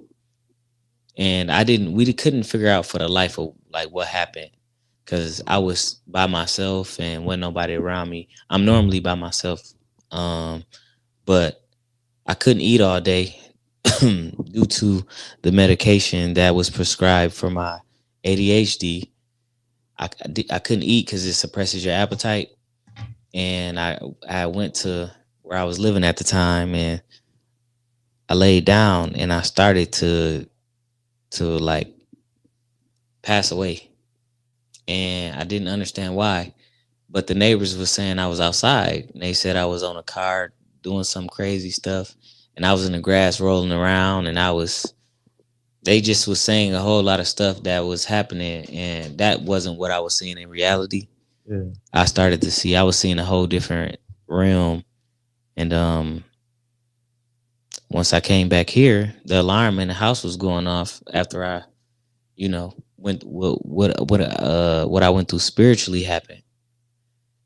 and we couldn't figure out for the life of like what happened because I was by myself and wasn't nobody around me. I'm normally by myself, um, but I couldn't eat all day due to the medication that was prescribed for my ADHD. I couldn't eat because it suppresses your appetite. And I went to where I was living at the time, and I laid down, and I started to like pass away, and I didn't understand why. But the neighbors were saying I was outside, and they said I was on a car doing some crazy stuff, and I was in the grass rolling around, and I was. They just was saying a whole lot of stuff that was happening, and that wasn't what I was seeing in reality. Yeah. I started to see I was seeing a whole different realm, and once I came back here, the alarm in the house was going off after I, went what I went through spiritually happened.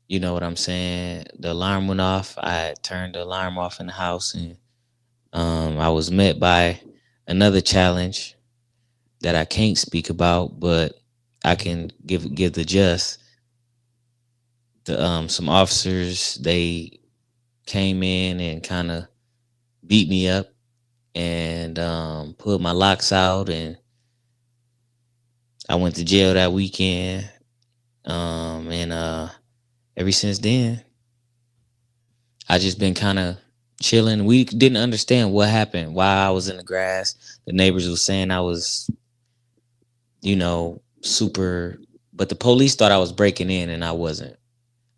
You know what I'm saying? The alarm went off. I turned the alarm off in the house, and I was met by another challenge that I can't speak about, but I can give the just. Some officers, they came in and kind of beat me up and pulled my locks out, and I went to jail that weekend. And ever since then, I just been kind of chilling. We didn't understand what happened, why I was in the grass. The neighbors were saying I was, super, but the police thought I was breaking in, and I wasn't.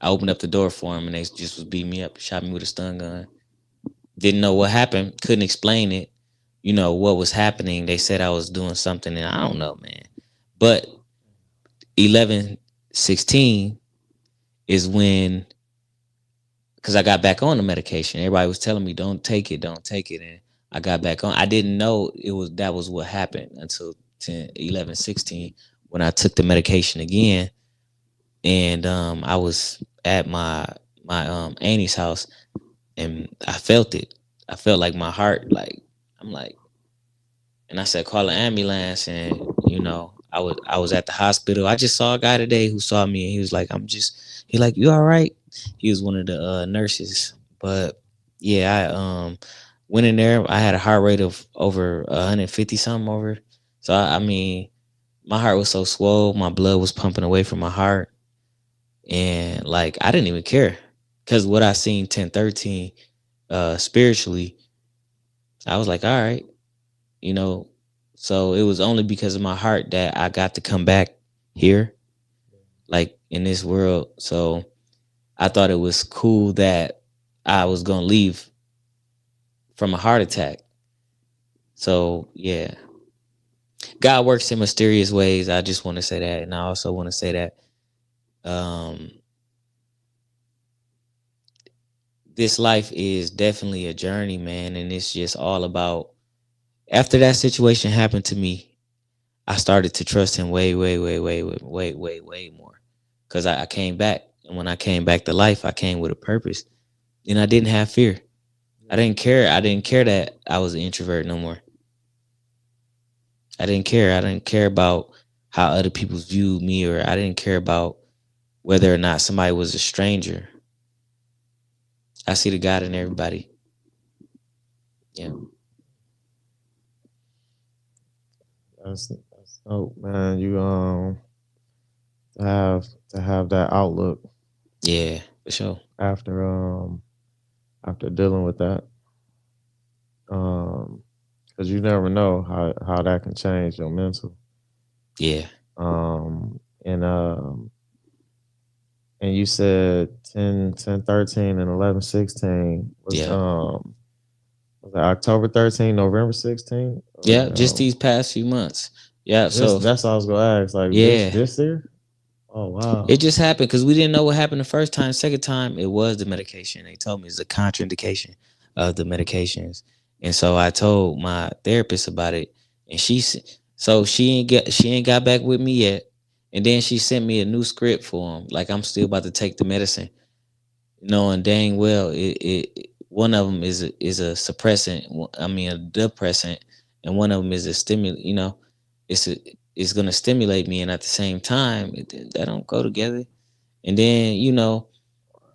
I opened up the door for them, and they just was beating me up, shot me with a stun gun. Didn't know what happened, couldn't explain it. What was happening. They said I was doing something, and I don't know, man. But 11/16 is when, because I got back on the medication. Everybody was telling me don't take it, and I got back on. I didn't know that was what happened until 11/16 when I took the medication again, and I was at my auntie's house, and I felt it. I felt like my heart, like I'm like, and I said call an ambulance, and I was at the hospital. I just saw a guy today who saw me, and he was like, he like, you all right? He was one of the nurses, but yeah, I went in there. I had a heart rate of over 150 something over. So I mean, my heart was so swole, my blood was pumping away from my heart, and like I didn't even care because what I seen 1013 spiritually, I was like, all right, you know. So it was only because of my heart that I got to come back here, like in this world. So I thought it was cool that I was gonna leave from a heart attack. So yeah, God works in mysterious ways. I just want to say that, and I also want to say that um, this life is definitely a journey, man, and it's just all about. After that situation happened to me, I started to trust Him way, way, way, way, way, way, way, way more, because I came back, and when I came back to life, I came with a purpose, and I didn't have fear. I didn't care. I didn't care that I was an introvert no more. I didn't care. I didn't care about how other people viewed me, or I didn't care about whether or not somebody was a stranger. I see the God in everybody. Yeah. That's dope, man. You to have that outlook Yeah, for sure. after dealing with that. Because you never know how that can change your mental. Yeah. Um and um and you said 10/13 and 11/16 Yeah. was it October 13, November 16? Yeah. Just these past few months. Yeah. So That's all I was gonna ask. Like yeah, this year? Oh wow. it just happened because we didn't know what happened the first time. Second time, it was the medication. They told me it's a contraindication of the medications, and so I told my therapist about it, and so she ain't got back with me yet, and then she sent me a new script for him. Like I'm still about to take the medicine, knowing dang well one of them is a suppressant. I mean a depressant, and one of them is a stimulant. It's a, it's gonna stimulate me, and at the same time, that don't go together. And then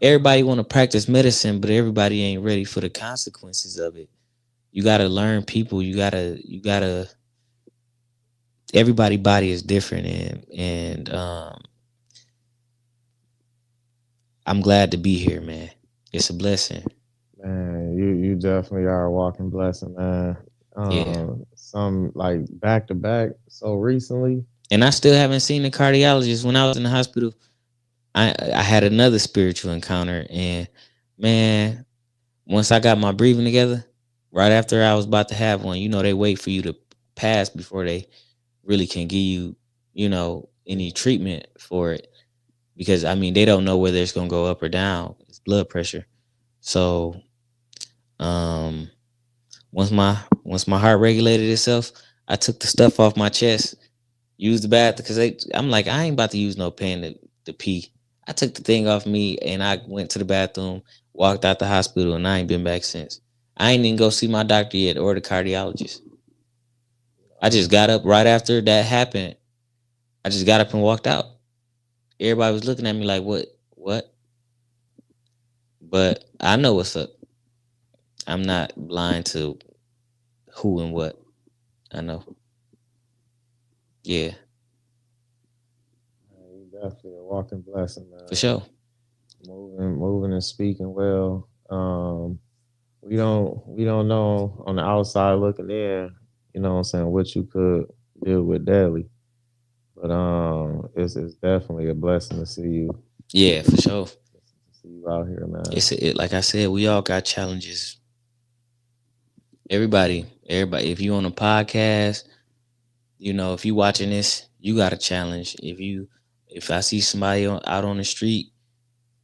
everybody want to practice medicine, but everybody ain't ready for the consequences of it. You gotta learn people. You gotta. Everybody body is different, and I'm glad to be here, man. It's a blessing. Man, you definitely are a walking blessing, man. Yeah. Some like back to back so recently. And I still haven't seen the cardiologist. When I was in the hospital, I had another spiritual encounter, and man, once I got my breathing together, right after I was about to have one, they wait for you to pass before they really can give you, any treatment for it. Because I mean, they don't know whether it's gonna go up or down. It's blood pressure. So, um, once my heart regulated itself, I took the stuff off my chest, used the bath because I'm like, I ain't about to use no pen to pee. I took the thing off me and I went to the bathroom, walked out the hospital, and I ain't been back since. I ain't even go see my doctor yet or the cardiologist. I just got up right after that happened. I just got up and walked out. Everybody was looking at me like, what? But I know what's up. I'm not blind to who and what. I know. Yeah, Man, you definitely a walking blessing, for man. sure. Moving and speaking well. We don't know on the outside looking in, you know what I'm saying, what you could deal with daily. But it's definitely a blessing to see you Yeah, for sure. out here, man. Like I said, we all got challenges. Everybody. If you on a podcast, if you watching this, you got a challenge. If I see somebody out on the street,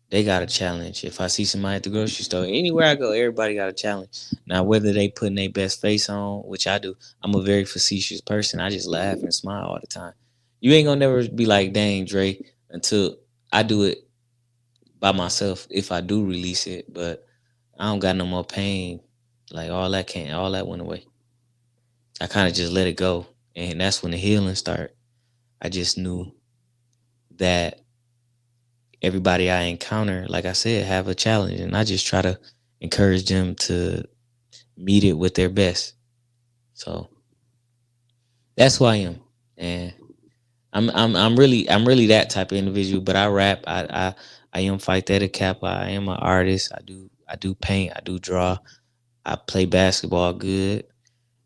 they got a challenge. If I see somebody at the grocery store, anywhere I go, everybody got a challenge. Now, whether they putting their best face on, which I do, I'm a very facetious person. I just laugh and smile all the time. You ain't gonna never be like, dang, Dre, until I do it by myself. If I do release it, but I don't got no more pain. Like all that went away. I kind of just let it go, and that's when the healing started. I just knew that everybody I encounter, like I said, have a challenge, and I just try to encourage them to meet it with their best. So that's who I am, and I'm really that type of individual. But I rap, I am Fight Theta Kappa. I am an artist. I do paint. I do draw. I play basketball good.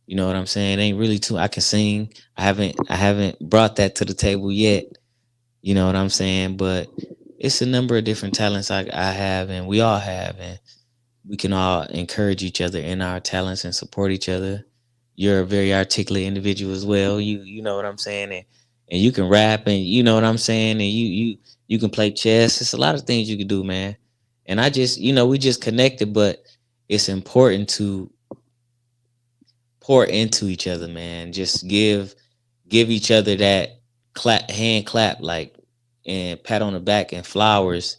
You know what I'm saying? It ain't really too. I can sing. I haven't brought that to the table yet. You know what I'm saying? But it's a number of different talents I have, and we all have, and we can all encourage each other in our talents and support each other. You're a very articulate individual as well. You know what I'm saying, and you can rap, and you know what I'm saying, and you can play chess. It's a lot of things you can do, man. And I just we just connected, but it's important to pour into each other, man. Just give each other that hand clap, like, and pat on the back and flowers.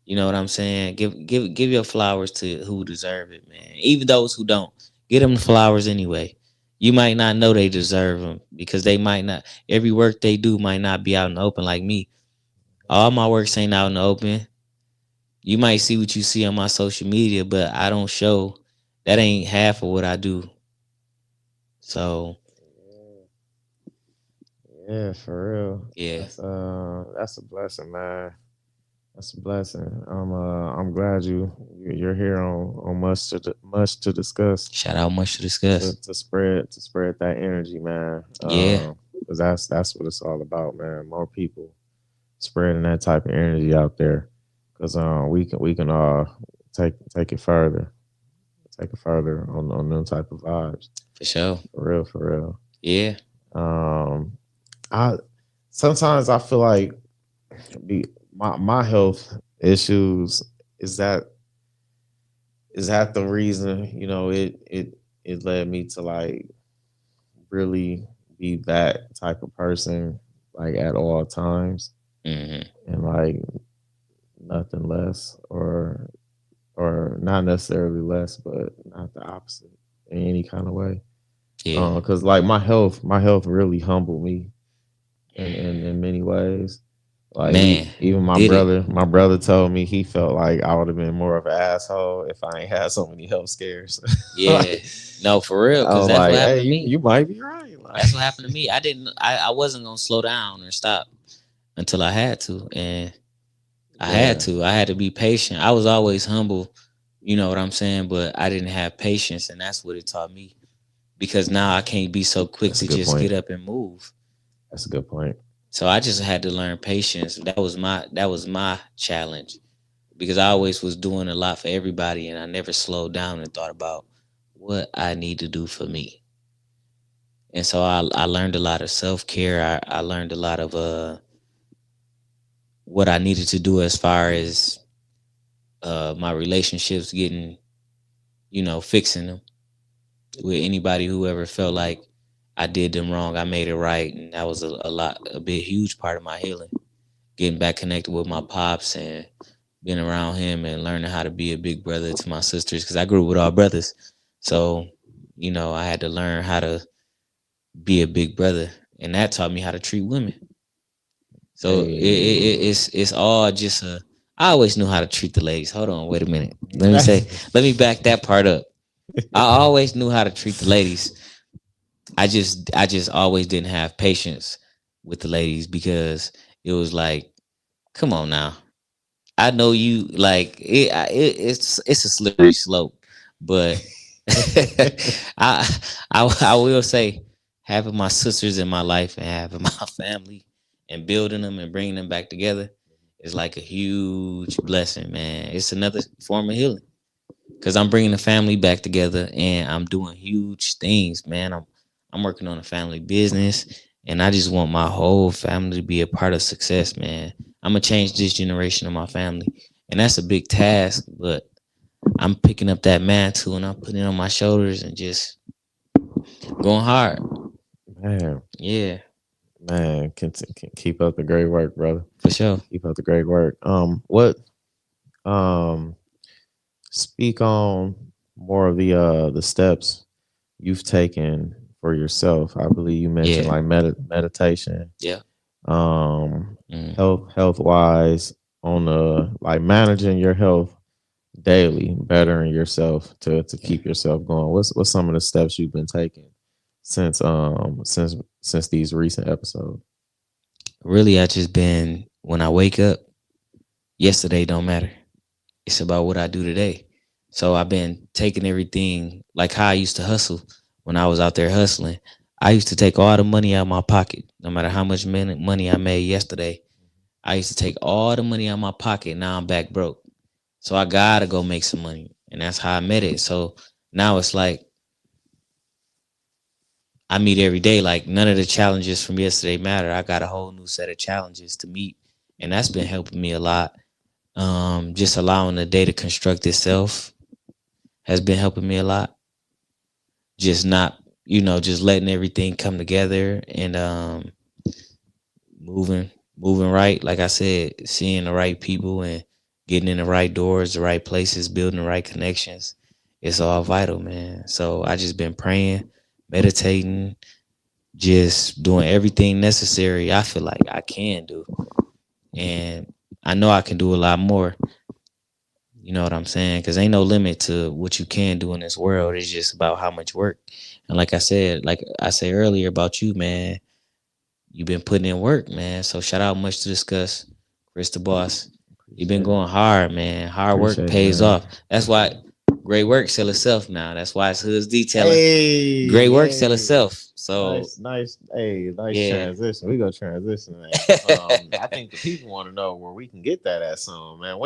You know what I'm saying? Give your flowers to who deserve it, man. Even those who don't, get them the flowers anyway. You might not know they deserve them because they might not. Every work they do might not be out in the open like me. All my works ain't out in the open. You might see what you see on my social media, but I don't show. That ain't half of what I do. So Yeah, for real. yeah, That's a blessing, man. That's a blessing. I'm glad you're here on much to discuss shout out, much to discuss. to spread that energy, man. Yeah, Because that's what it's all about, man. More people spreading that type of energy out there, because we can all take it further on them type of vibes. for sure. For real. Yeah, Um, I sometimes I feel like the my health issues is that the reason, it led me to like really be that type of person, like at all times, hmm, and like nothing less, or not necessarily less, but not the opposite in any kind of way. yeah, Because like my health really humbled me in many ways. Like man. even my Did it? brother told me he felt like I would have been more of an asshole if I ain't had so many health scares. Yeah, Like, no, for real, I because was that's what like, happened hey, to you me. you might be right. Like, That's what happened to me. I didn't. I wasn't gonna slow down or stop until I had to, and Yeah. I had to be patient. I was always humble, you know what I'm saying, but I didn't have patience, and that's what it taught me. Because now I can't be so quick That's a to good just get point. up and move. That's a good point. So I just had to learn patience. That was my challenge because I always was doing a lot for everybody, and I never slowed down and thought about what I need to do for me. And so I learned a lot of self care. I learned a lot of what I needed to do as far as my relationships, getting, you know, fixing them with anybody who ever felt like I did them wrong. I made it right, and that was a big, huge part of my healing. Getting back connected with my pops and being around him and learning how to be a big brother to my sisters because I grew up with all brothers. So, you know, I had to learn how to be a big brother, and that taught me how to treat women. So Hey. it's all just a. I always knew how to treat the ladies. Hold on, wait a minute. Let me back that part up. I always knew how to treat the ladies. I just always didn't have patience with the ladies because it was like, come on now. I know you like it's a slippery slope, but I I will say having my sisters in my life and having my family and building them and bringing them back together is like a huge blessing, man. It's another form of healing because I'm bringing the family back together and I'm doing huge things, man. I'm working on a family business and I just want my whole family to be a part of success, man. I'm gonna change this generation of my family, and that's a big task, but I'm picking up that mantle and I'm putting it on my shoulders and just going hard. Man, Yeah, man, can keep up the great work, brother. for sure. Keep up the great work. What um speak on more of the steps you've taken for yourself. I believe you mentioned Yeah, like meditation, yeah. um, Mm. health wise on the like managing your health daily, bettering yourself to keep yourself going. What's some of the steps you've been taking since since these recent episodes? Really, I just been when I wake up. Yesterday don't matter. It's about what I do today. So I've been taking everything like how I used to hustle when I was out there hustling. I used to take all the money out of my pocket, no matter how much money I made yesterday. I used to take all the money out of my pocket. Now I'm back broke. So I gotta go make some money. And that's how I met it. So now it's like I meet every day. Like none of the challenges from yesterday matter. I got a whole new set of challenges to meet. And that's been helping me a lot. Just allowing the day to construct itself has been helping me a lot. Just not, you know, just letting everything come together and moving moving right. Like I said, seeing the right people and getting in the right doors, the right places, building the right connections. It's all vital, man. So I just been praying, meditating, just doing everything necessary I feel like I can do. And I know I can do a lot more. You know what I'm saying? Because ain't no limit to what you can do in this world. It's just about how much work. And like I said earlier about you, man, you've been putting in work, man. So shout out much to discuss, Chris the boss. You've been Appreciate it. going hard, man. Hard work Appreciate it, pays man. off. That's why great work sell itself now. That's why it's Hood's detailing. Hey, Great work sell hey. itself. So Nice, hey, nice yeah, transition. We go transition that because I think the people want to know where we can get that at soon, man.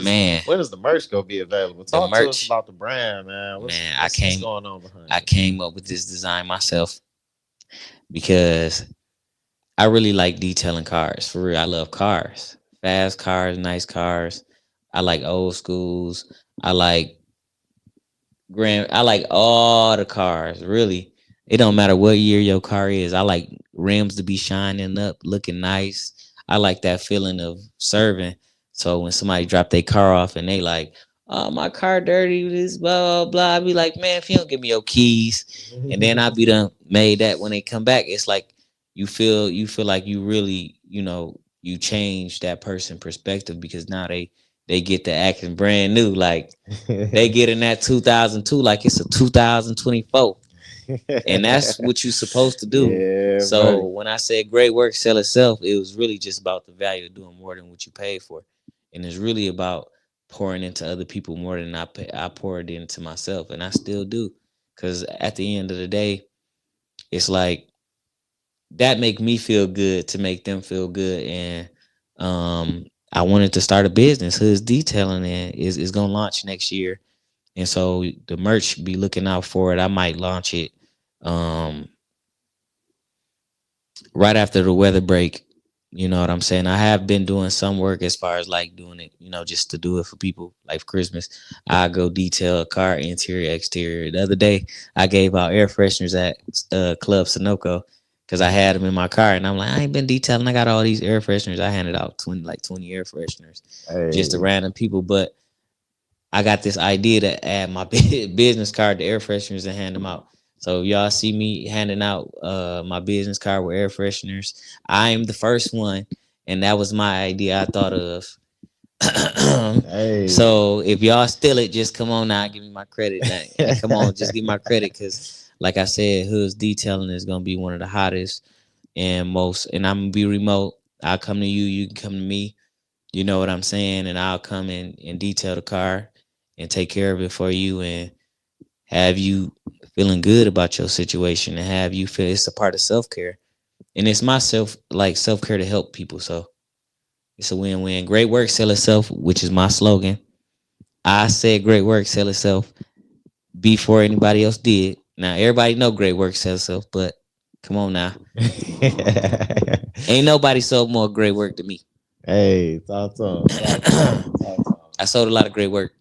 man, When is the merch gonna be available? the Talk to us merch, about the brand, man. man. What's going on behind I it? came up with this design myself because I really like detailing cars. For real, I love cars. Fast cars, nice cars. I like old schools. I like I like all the cars. Really, it don't matter what year your car is. I like rims to be shining up, looking nice. I like that feeling of serving. So when somebody drop their car off and they like, "Oh, my car dirty," this blah blah blah. I be like, "Man, if you don't give me your keys," and then I be done made that when they come back. It's like you feel like you really, you know, you change that person perspective because now they get to acting brand new. Like they get in that 2002 like it's a 2024. And that's what you're supposed to do. Yeah, So buddy. when I said great work sell itself, it was really just about the value of doing more than what you paid for. and it's really about pouring into other people more than I poured into myself, and I still do. Because at the end of the day, it's like that make me feel good to make them feel good, and I wanted to start a business. Hood's Detailing is gonna launch next year, and so the merch, be looking out for it. I might launch it um right after the weather break. You know what I'm saying? I have been doing some work as far as like doing it, just to do it for people like for Christmas. I go detail a car interior, exterior. The other day, I gave out air fresheners at Club Sunoco because I had them in my car, and I'm like, I ain't been detailing. I got all these air fresheners. I handed out 20 air fresheners just to Hey, random people, but I got this idea to add my business card to air fresheners and hand them out. So y'all see me handing out my business card with air fresheners. I am the first one, and that was my idea I thought of. hey. So if y'all steal it, just come on now, give me my credit. And come on, just give me my credit, because like I said, Hood's Detailing is gonna be one of the hottest and most, and I'm gonna be remote. I'll come to you, you can come to me. You know what I'm saying? And I'll come in and detail the car and take care of it for you, and have you feeling good about your situation, and have you feel it's a part of self-care. And it's my self-care to help people. So it's a win-win. Great work, sell itself, which is my slogan. I said great work, sell itself before anybody else did. Now everybody know great work, sell itself, but come on now. Ain't nobody sold more great work than me. Hey, talk to him. I sold a lot of great work.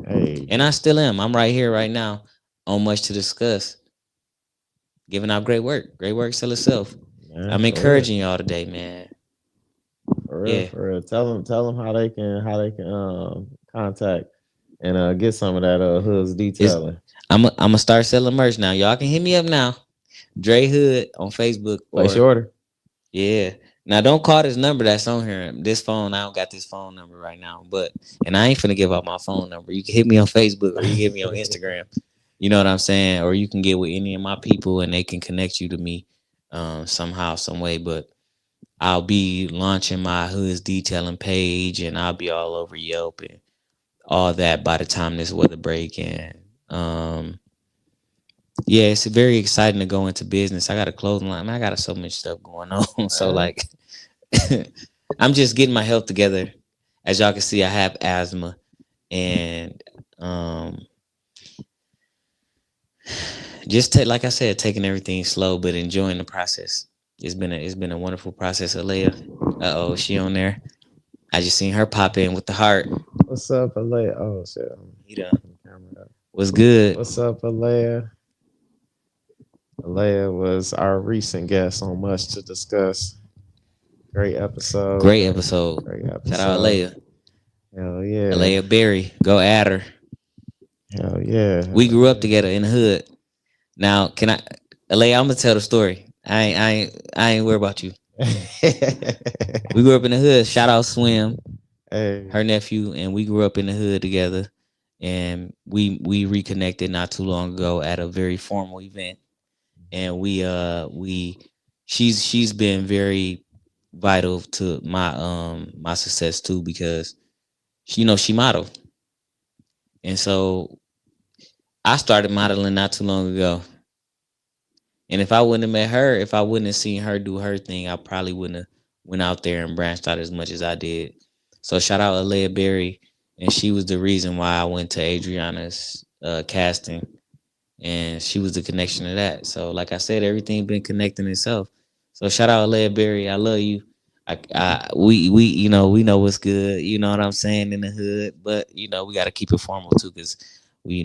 Hey, And I still am. I'm right here right now on Much to Discuss, giving out great work. Great work, sell itself. man, I'm for real. encouraging y'all today, man. For real, Yeah. for real. Tell them how they can contact and get some of that Hood's It's Detailing. I'm gonna start selling merch now. Y'all can hit me up now. Dre Hood on Facebook, Place or your order. yeah. Now don't call this number that's on here. This phone, I don't got this phone number right now. But and I ain't finna give out my phone number. You can hit me on Facebook, or you can hit me on Instagram. You know what I'm saying? Or you can get with any of my people and they can connect you to me somehow, some way. But I'll be launching my Hood's Detailing page, and I'll be all over Yelp and all that by the time this weather break. And yeah, it's very exciting to go into business. I got a clothing line. Man, I got so much stuff going on. So Man. like I'm just getting my health together. As y'all can see, I have asthma, and just like I said, taking everything slow but enjoying the process. It's been a wonderful process. Alea, she on there. I just seen her pop in with the heart. What's up, Alea? Oh shit. He done. Was good. What's up, Alea? Alea was our recent guest on Much to Discuss. Great episode. Great episode. Great Shout out episode. Alea. Hell yeah. Alea Berry. Go at her. Hell yeah. We grew up together in the hood. Now, can I, Alea? I'm gonna tell the story. I ain't worried about you. We grew up in the hood. Shout out Swim, Hey. her nephew, and we grew up in the hood together. And we reconnected not too long ago at a very formal event. And she's been very vital to my success too, because she modeled. And so I started modeling not too long ago. And if I wouldn't have met her, if I wouldn't have seen her do her thing, I probably wouldn't have went out there and branched out as much as I did. So shout out Alea Berry, and she was the reason why I went to Adriana's casting, and she was the connection to that. So like I said, everything been connecting itself. So shout out Alea Berry, I love you. We we know what's good. You know what I'm saying, in the hood, but we got to keep it formal too, because we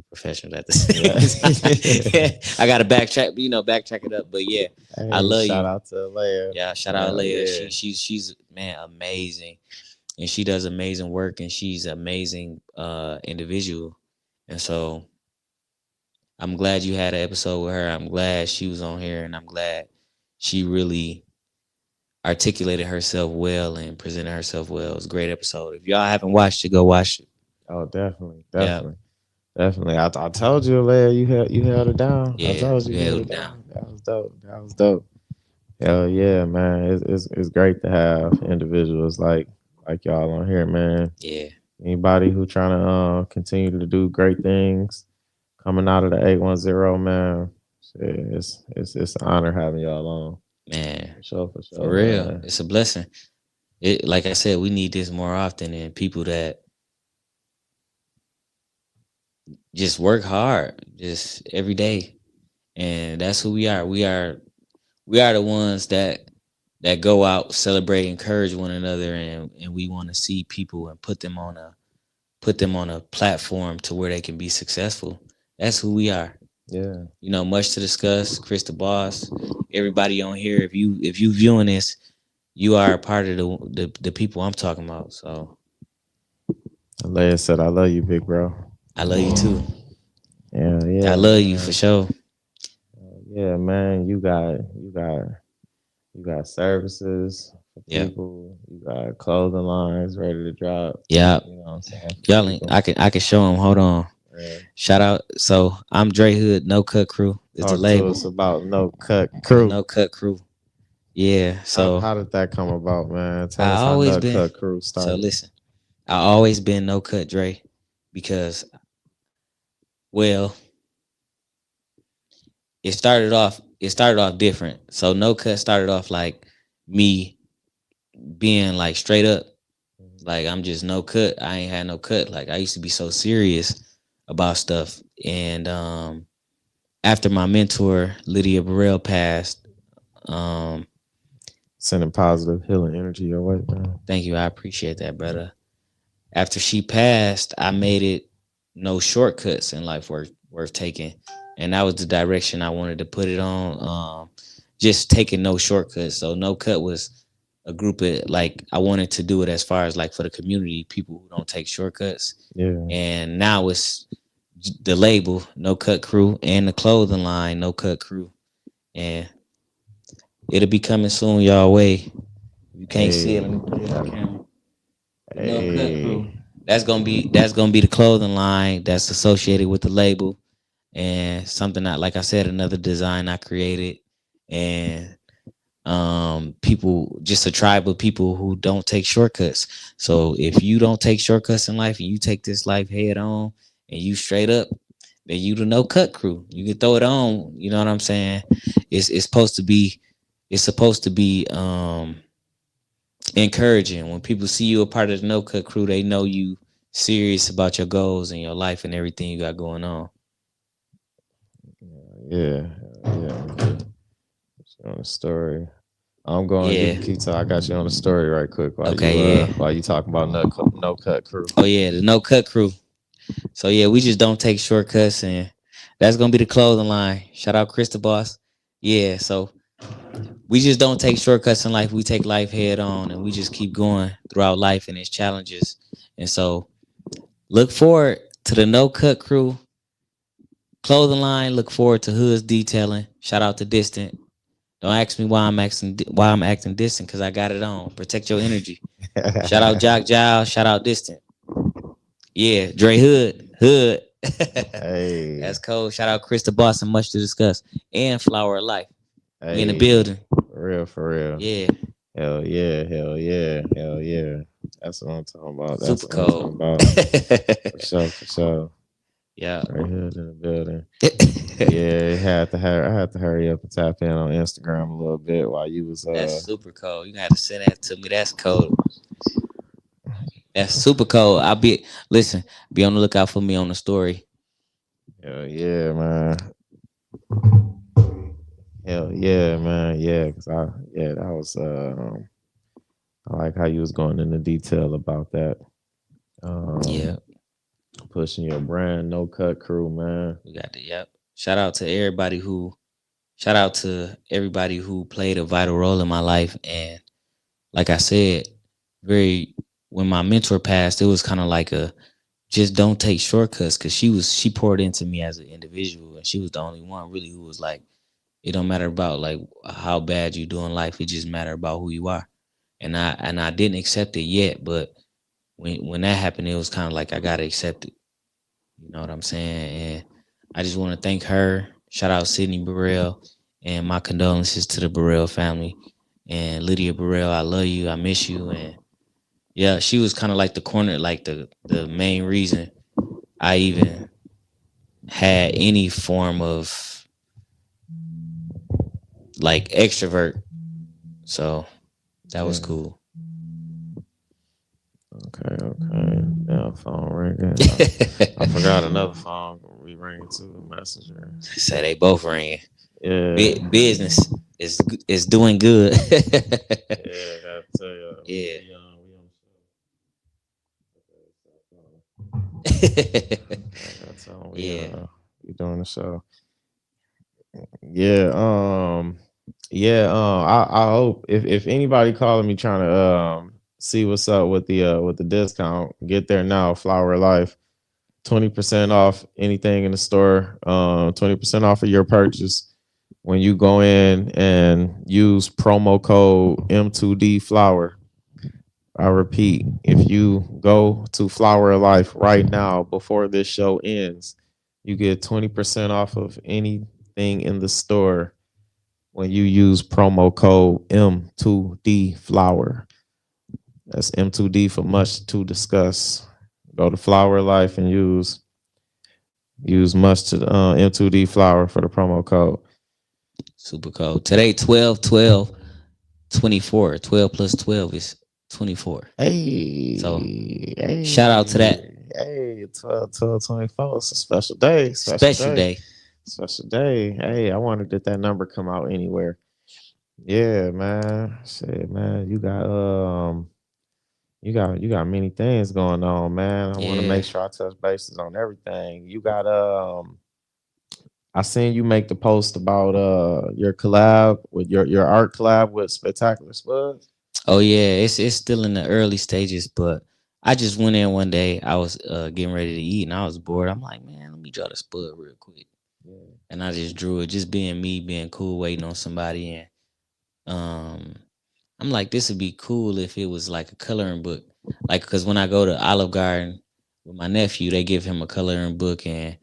professionals at the same time. I got to backtrack it up, but yeah, I Hey, love shout you. out to Leia. Yeah, shout out Leia. Yeah. She's man amazing, and she does amazing work, and she's an amazing individual, and so I'm glad you had an episode with her. I'm glad she was on here, and I'm glad she really articulated herself well and presented herself well. It was a great episode. If y'all haven't watched it, go watch it. Oh, definitely, Yeah. definitely. I told you, Leia, you held it down. I Yeah, told you you you held held it it down. down. That was dope. That was dope. Hell yeah, man. It's great to have individuals like like y'all on here, man. Yeah, Anybody who trying to continue to do great things coming out of the 810, man. It's an honor having y'all on. man, For for sure, real, man. it's a blessing. It, like I said, we need this more often, and people that just work hard, just every day, and that's who we are. We are the ones that go out, celebrate, encourage one another, and we want to see people and put them on a platform to where they can be successful. That's who we are. Yeah. Much to discuss. Chris the boss, everybody on here. If you viewing this, you are a part of the people I'm talking about. So Leia said, "I love you, big bro." I love you too. Yeah, I yeah, love you for man. sure. Yeah, man. You got services for Yeah, people. You got clothing lines ready to drop. yeah. You know what I'm saying, for Y'all, people. I can show them. Hold on. Yeah. Shout out. So I'm Dre Hood. No Cut Crew is the Talk to us label. about No Cut The Crew. No Cut Crew. Yeah. So How did that come about, man? Tell I us how always No been. Cut Crew So started. listen, I always been No Cut Dre because, well, it started off different. So No Cut started off like me being like straight up, like I'm just no cut. I ain't had no cut. Like I used to be so serious about stuff. And after my mentor Lydia Burrell passed, um, Sending positive healing energy your way, man. thank you, I appreciate that, brother. After she passed, I made it no shortcuts in life worth taking, and that was the direction I wanted to put it on. Just taking no shortcuts. So No Cut was a group of, like, I wanted to do it as far as like for the community, people who don't take shortcuts. Yeah. And now it's the label No Cut Crew and the clothing line No Cut Crew, and it'll be coming soon y'all way. You can't see it. Hey. Let me put it on camera. The No Cut Hey. Crew. That's gonna be the clothing line that's associated with the label, and something that, like I said, another design I created, and people, just a tribe of people who don't take shortcuts. So if you don't take shortcuts in life and you take this life head on and you straight up, then you the No Cut Crew. You can throw it on. You know what I'm saying? It's supposed to be encouraging. When people see you a part of the No Cut Crew, they know you serious about your goals and your life and everything you got going on. Yeah. Yeah. On the story. I'm going. You Yeah. can keep talking. I got you on the story right quick Okay. Yeah. while you talking about No Cut Crew. Oh yeah, the No Cut Crew. So yeah, we just don't take shortcuts, and that's gonna be the clothing line. Shout out Chris the boss. Yeah. So we just don't take shortcuts in life. We take life head on, and we just keep going throughout life and its challenges. And so look forward to the No Cut Crew clothing line. Look forward to Hood's detailing. Shout out to Distant. Don't ask me why I'm acting distant, because I got it on. Protect your energy. Shout out Jock Giles. Shout out Distant. Yeah, Dre Hood. Hood. Hey. That's cold. Shout out Chris the Boss and Much to Discuss. And Flower of Life. We in the Hey. building. For real. Yeah. Hell yeah. Hell yeah. Hell yeah. That's what I'm talking about. That's Super what I'm talking cold. about. For sure. For sure. Yeah. Right here in the building. Yeah, I had to hurry up and tap in on Instagram a little bit while you was That's super cold. You gotta send that to me. That's cold. That's super cold. Listen, be on the lookout for me on the story. hell yeah, man. Hell yeah, man. Yeah, cause that was I like how you was going into detail about that. Yeah. Pushing your brand, No Cut Crew, man. We got the yep. Shout out to everybody who played a vital role in my life. And like I said, very when my mentor passed, it was kind of like a just don't take shortcuts, because she poured into me as an individual, and she was the only one really who was like, it don't matter about like how bad you do in life, it just matter about who you are. And I didn't accept it yet, but when that happened, it was kind of like I gotta accept it. You know what I'm saying? And I just want to thank her. Shout out Sydney Burrell, and my condolences to the Burrell family. And Lydia Burrell, I love you, I miss you, and Yeah, she was kind of like the corner, like the main reason I even had any form of like extrovert. So that was Yeah. cool. Okay. Okay. Now phone ringing. I forgot another phone. We ringing to the messenger. Say they both ringing. Yeah. Business is doing good. Yeah. Gotta tell you, Yeah. we on I gotta tell 'em Yeah. we doing the show. Yeah. Yeah. I hope if anybody calling me trying to see what's up with the discount, get there now. Flower Life. 20% off anything in the store, 20% off of your purchase when you go in and use promo code M2D Flower. I repeat, if you go to Flower Life right now before this show ends, you get 20% off of anything in the store when you use promo code M2D Flower. That's M2D for much to discuss. Go to Flower Life and use much to M2D Flower for the promo code. Super cold. Today 12 12 24. 12 plus 12 is 24. So Hey, shout out to that hey, 12, 24. It's a special day, special special day, day. special day. Hey, I wondered did that number come out anywhere. Yeah, man. Shit, man. You got many things going on, man. I want to Yeah. make sure I touch bases on everything. You got I seen you make the post about your collab with your art collab with Spectacular Spuds. Oh yeah, it's still in the early stages, but I just went in one day. I was getting ready to eat and I was bored. I'm like, man, let me draw the spud real quick. Yeah. And I just drew it, just being me, being cool, waiting on somebody. And um I'm like, this would be cool if it was like a coloring book. Like, cause when I go to Olive Garden with my nephew, they give him a coloring book, and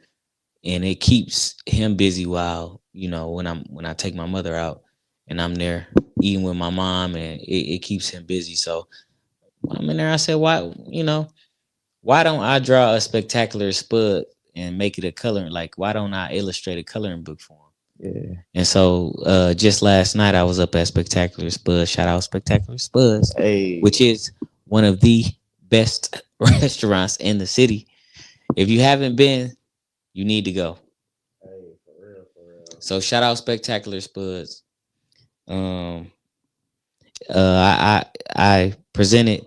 it keeps him busy while, when I take my mother out and I'm there eating with my mom, and it keeps him busy. So I'm in there. I said, why don't I draw a spectacular spud and make it a coloring? Like, why don't I illustrate a coloring book for him? Yeah. And so just last night I was up at Spectacular Spuds. Shout out Spectacular Spuds, which Hey. is one of the best restaurants in the city. If you haven't been, you need to go. Hey, for real, for real. So shout out Spectacular Spuds. Um, I presented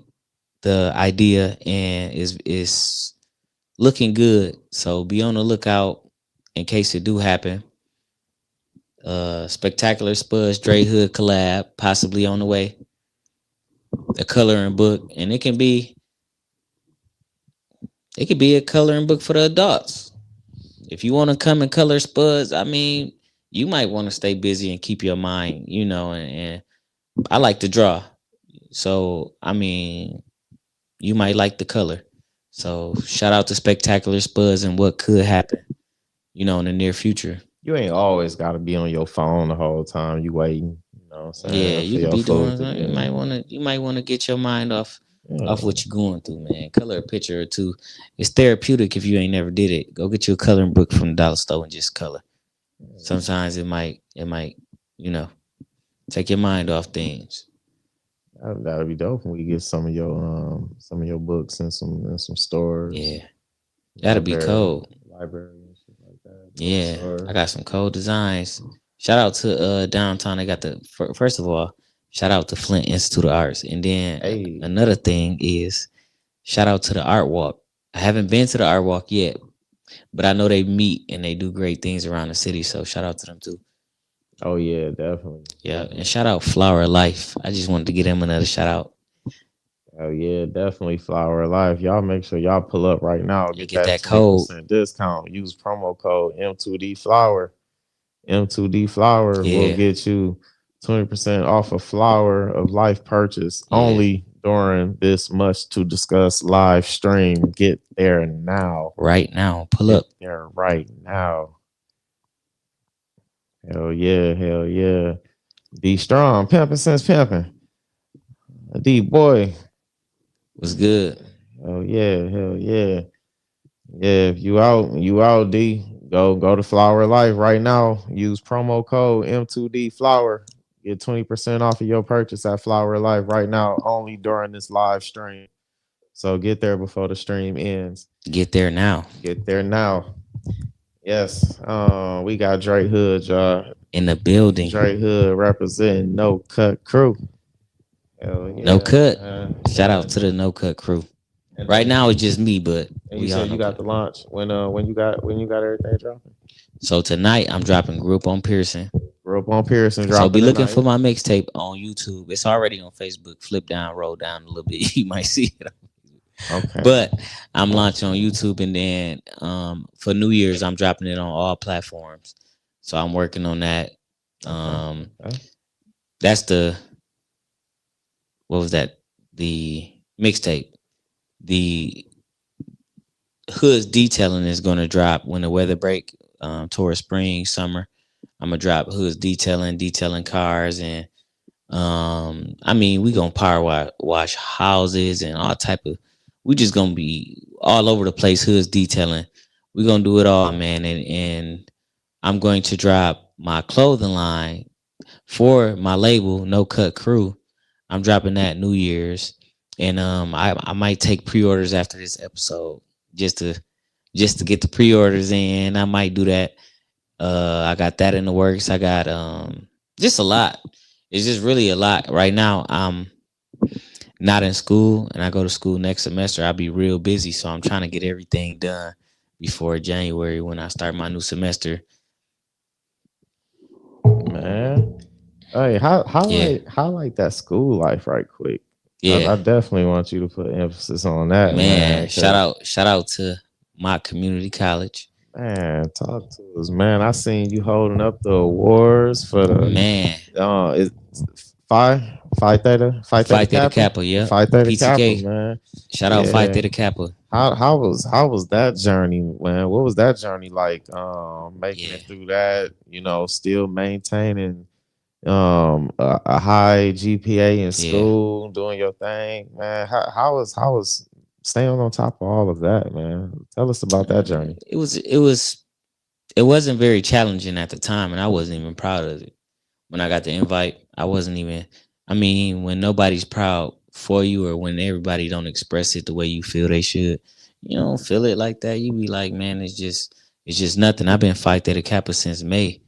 the idea and is looking good. So be on the lookout in case it do happen. Spectacular Spuds Dre Hood collab possibly on the way. A coloring book, and it could be a coloring book for the adults. If you want to come and color spuds, I mean, you might want to stay busy and keep your mind, and I like to draw. So, I mean, you might like the color. So, shout out to Spectacular Spuds and what could happen, in the near future. You ain't always got to be on your phone the whole time. You waiting, you know what I'm Yeah, saying, you for could your be food doing. to get. You might want to get your mind off Yeah. what you're going through, man. Color a picture or two. It's therapeutic if you ain't never did it. Go get you a coloring book from the dollar store and just color. Sometimes it might, you know, take your mind off things. That'd be dope when we get some of your books in some stores, Yeah, that'll be library, cold. library and shit like that. Yeah, I Bookstores. got some cold designs. Shout out to downtown. They got first of all, shout out to Flint Institute of Arts, and then Hey, another thing is shout out to the Art Walk. I haven't been to the Art Walk yet, but I know they meet and they do great things around the city. So shout out to them too. oh yeah, definitely, Yeah, and definitely. shout out Flower Life. I just wanted to get him another shout out. Oh yeah, definitely Flower Life. Y'all make sure y'all pull up right now. And Get get that that code. 20% discount. Use promo code M2D Flower. M2D Flower will Yeah, get you 20% off a Flower of Life purchase yeah. only during this much to discuss live stream. Get there now. Right now, pull Get up. there right now. Hell yeah, hell yeah. D Strong, pimping since pimping. D boy, Was good. Oh yeah, hell yeah. Yeah, if you out D, go to Flower Life right now. Use promo code M2D Flower. Get 20% off of your purchase at Flower Life right now, only during this live stream. So get there before the stream ends. Get there now. Get there now. Yes. We got Dre Hood, y'all. In the building. Dre Hood representing No Cut Crew. Hell No yeah, cut. man. Shout Yeah. out to the No Cut crew. And Right then, now it's just me, but and you we all said no you got cut. the launch when you got everything dropping. So tonight I'm dropping Group on Pearson. Grew up on Pearson So be dropping looking for tonight. my mixtape on YouTube. It's already on Facebook. Flip down, roll down a little bit. You might see it. Okay. But I'm launching on YouTube, and then for New Year's I'm dropping it on all platforms. So I'm working on that. Okay. That's the what was that? The mixtape. The Hood's detailing is gonna drop when the weather break towards spring, summer. I'm gonna drop Hood's detailing cars, and I mean we gonna wash houses and all type of. We just gonna be all over the place. Hood's detailing. We gonna do it all, man, and I'm going to drop my clothing line for my label, No Cut Crew. I'm dropping that New Year's, and I might take pre-orders after this episode just to get the pre-orders in. I might do that. I got that in the works. I got just a lot. It's just really a lot right now. I'm not in school, and I go to school next semester. I'll be real busy, so I'm trying to get everything done before January when I start my new semester. Man. Hey, how Yeah, highlight that school life right quick. I yeah, definitely want you to put emphasis on that, man. man. Cause Shout out to my community college, man, talk to us, man. I seen you holding up the awards for the man. it's Phi Theta Phi Theta Kappa, Kappa, yep. Phi Theta Kappa, PTK. man. Shout out Phi Yeah. Theta Kappa. How was that journey, man? What was that journey like? Making Yeah, it through that, still maintaining a high GPA in yeah. school, doing your thing, man. How was staying on top of all of that, man? Tell us about that journey. It wasn't very challenging at the time, and I wasn't even proud of it. When I got the invite, I wasn't even. I mean, when nobody's proud for you, or when everybody don't express it the way you feel they should, you don't feel it like that. You be like, man, it's just nothing. I've been Phi Theta Kappa since May,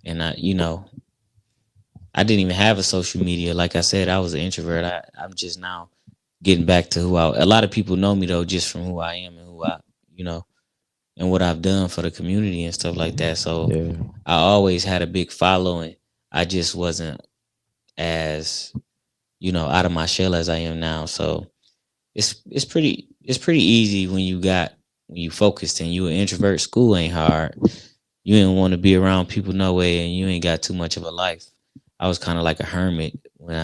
and I didn't even have a social media. Like I said, I was an introvert. I'm just now getting back to who I. A lot of people know me though, just from who I am and who I, you know, and what I've done for the community and stuff like that. So Yeah, I always had a big following. I just wasn't as out of my shell as I am now. So it's pretty easy when you focused and you an introvert. School ain't hard. You ain't want to be around people no way, and you ain't got too much of a life. I was kind of like a hermit when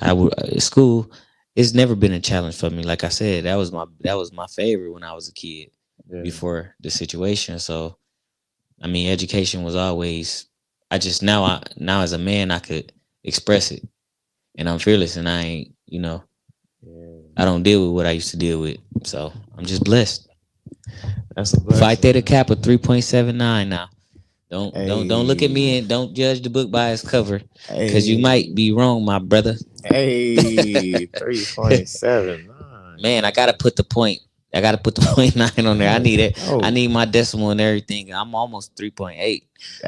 I would school. It's never been a challenge for me. Like I said, that was my favorite when I was a kid yeah. before the situation. So I mean, education was always. I just now as a man I could express it, and I'm fearless, and I ain't Yeah. I don't deal with what I used to deal with. So I'm just blessed. That's a Phi blessing, Theta man. Kappa 3.79 now. Don't look at Hey, me and don't judge the book by its cover, because you might hey, be wrong, my brother. hey, 3.79. Man, I gotta put the point. I gotta put the point nine on there. I need it. I Oh, need my decimal and everything. I'm almost 3.8. hey,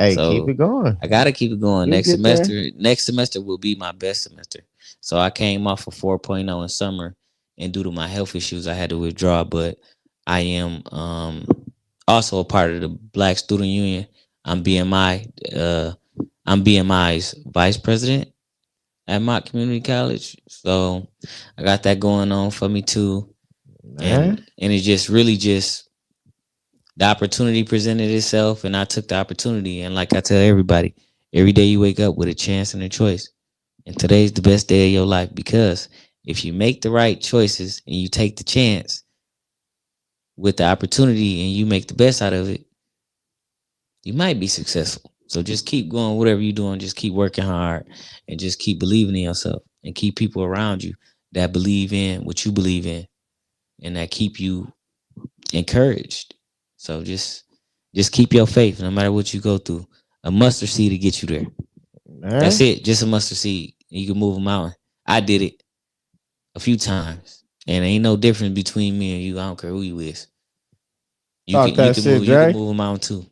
keep So it going. I gotta keep it going. You'll Next get there. semester, next semester will be my best semester. So I came off a 4.0 in summer, and due to my health issues, I had to withdraw. But I am also a part of the Black Student Union. I'm BMI. I'm BMI's vice president at Mott Community College. So I got that going on for me too, Man. and it just really just the opportunity presented itself, and I took the opportunity. And like I tell everybody, every day you wake up with a chance and a choice, and today's the best day of your life, because if you make the right choices and you take the chance with the opportunity and you make the best out of it, you might be successful. So just keep going, whatever you're doing, just keep working hard and just keep believing in yourself and keep people around you that believe in what you believe in and that keep you encouraged. So just keep your faith no matter what you go through. A mustard seed to get you there. That's Man, it. Just a mustard seed. You can move a mountain. I did it a few times. And ain't no difference between me and you. I don't care who you is. You talk can you that can shit, move you can Dre. move a mountain too.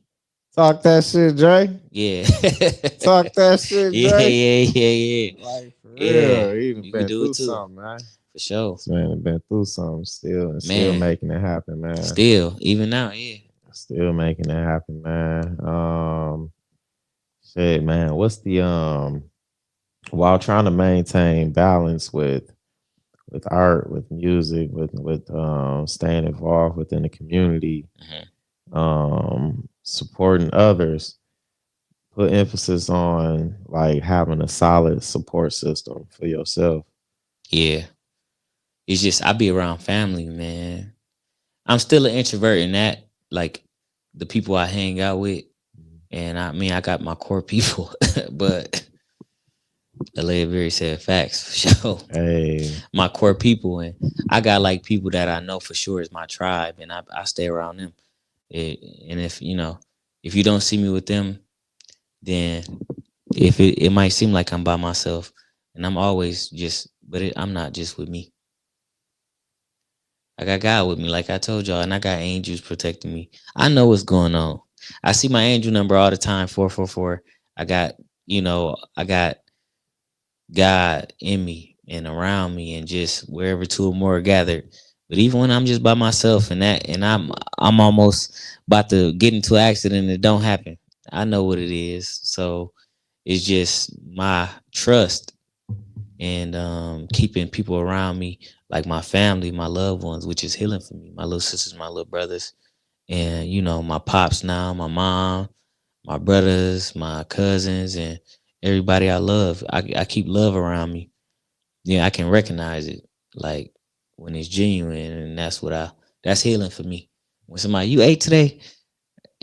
Talk that shit, Dre. Yeah. Talk that shit, Yeah, Dre. yeah, yeah, yeah. Like for Yeah. real, he done You can been do it through too. something, man. For sure. This man done been through something still and still Man. making it happen, man. Still, even now, yeah. Still making it happen, man. Shit, man. What's the while trying to maintain balance with art, with music, with staying involved within the community, Mhm. supporting others, put emphasis on like having a solid support system for yourself. Yeah. It's just I be around family, man. I'm still an introvert in that, like the people I hang out with. And I mean I got my core people, but LA very said facts for sure. Hey, My core people and I got like people that I know for sure is my tribe and I stay around them. It, and if if you don't see me with them, then if it might seem like I'm by myself and I'm always just but I'm not just with me. I got God with me, like I told y'all, and I got angels protecting me. I know what's going on. I see my angel number all the time, 444. I got, I got God in me and around me and just wherever two or more are gathered. But even when I'm just by myself and I'm almost about to get into an accident and it don't happen. I know what it is. So it's just my trust and keeping people around me, like my family, my loved ones, which is healing for me. My little sisters, my little brothers, and my pops now, my mom, my brothers, my cousins, and everybody I love. I keep love around me. Yeah, I can recognize it, like when it's genuine, and that's healing for me. When somebody you ate today,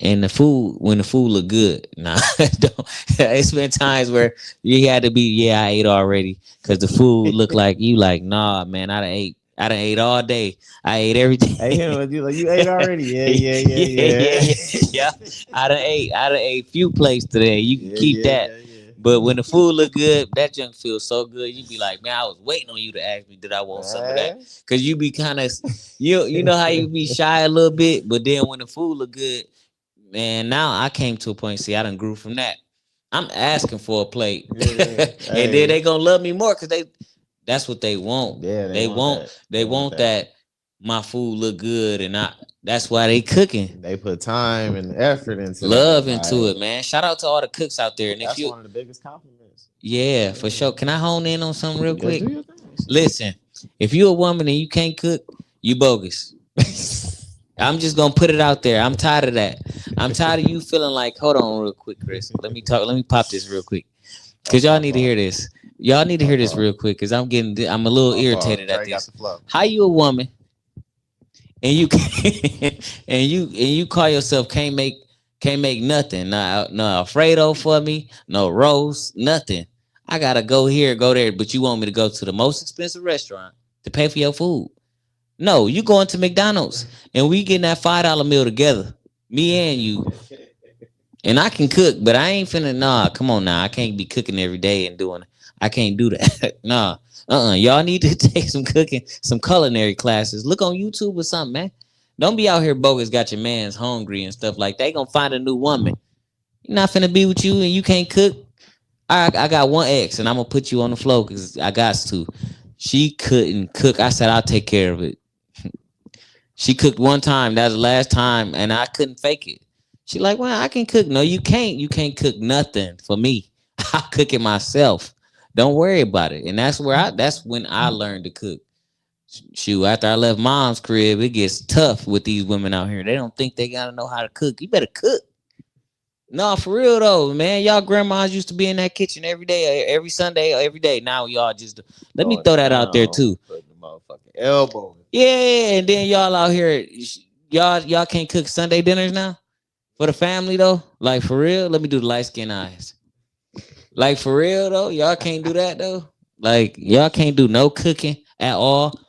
and the food when the food look good. Nah, don't. It's been times where you had to be, yeah, I ate already because the food looked like you like, nah, man, I done ate. I done ate all day. I ate everything. hey, him, you like you ate already? Yeah, yeah, Yeah, yeah, yeah, yeah, yeah. yeah. I done ate. I done ate few plates today. You can Yeah, keep yeah, that. yeah, yeah. But when the food look good, that junk feels so good. You be like, man, I was waiting on you to ask me, did I want some of that? Man. Cause you be kind of, you know how you be shy a little bit, but then when the food look good, man, now I came to a point. See, I done grew from that. I'm asking for a plate, Yeah. and then Hey. they gonna love me more because that's what they want. Yeah, they They want want, that. they want that. My food look good, and that's why they cooking. They put time and effort into that. Love into Like it, man. Shout out to all the cooks out there. And if that's you, one of the biggest compliments. yeah, for sure. Can I hone in on something real Yeah, quick? do your thing. Listen, if you a woman and you can't cook, you bogus. I'm just gonna put it out there. I'm tired of that. I'm tired of you feeling like, hold on real quick, Chris. Let me talk. Let me pop this real quick. Cause Oh, y'all my need to hear fault. this. Y'all need to My hear this fault. real quick. Cause I'm a little My fault. irritated at Dre got this. the flow. How you a woman and you and you call yourself can't make nothing. No Alfredo for me, no roast, nothing. I gotta go here, go there, but you want me to go to the most expensive restaurant to pay for your food. No, you going to McDonald's and we getting that $5 meal together. Me and you. And I can cook, but I ain't finna nah, come on now. I can't be cooking every day and doing I can't do that. Nah. Y'all need to take some cooking, some culinary classes. Look on YouTube or something, man. Don't be out here bogus, got your man's hungry and stuff like that. They gonna find a new woman. You're not finna be with you and you can't cook. I got one ex and I'm gonna put you on the floor because I got to. She couldn't cook. I said I'll take care of it. She cooked one time. That was the last time, and I couldn't fake it. She like, well, I can cook. No, you can't. You can't cook nothing for me. I cook it myself. Don't worry about it. And that's when I learned to cook. Shoot, after I left mom's crib, it gets tough with these women out here. They don't think they gotta know how to cook. You better cook. No, for real though, man. Y'all grandmas used to be in that kitchen every day, every Sunday, every day. Now y'all just let me Going throw that out there down, too. putting the motherfucking elbow. Yeah, and then y'all out here, y'all can't cook Sunday dinners now for the family though. Like for real, let me do the light skin eyes. Like for real though, y'all can't do that though. Like y'all can't do no cooking. at all,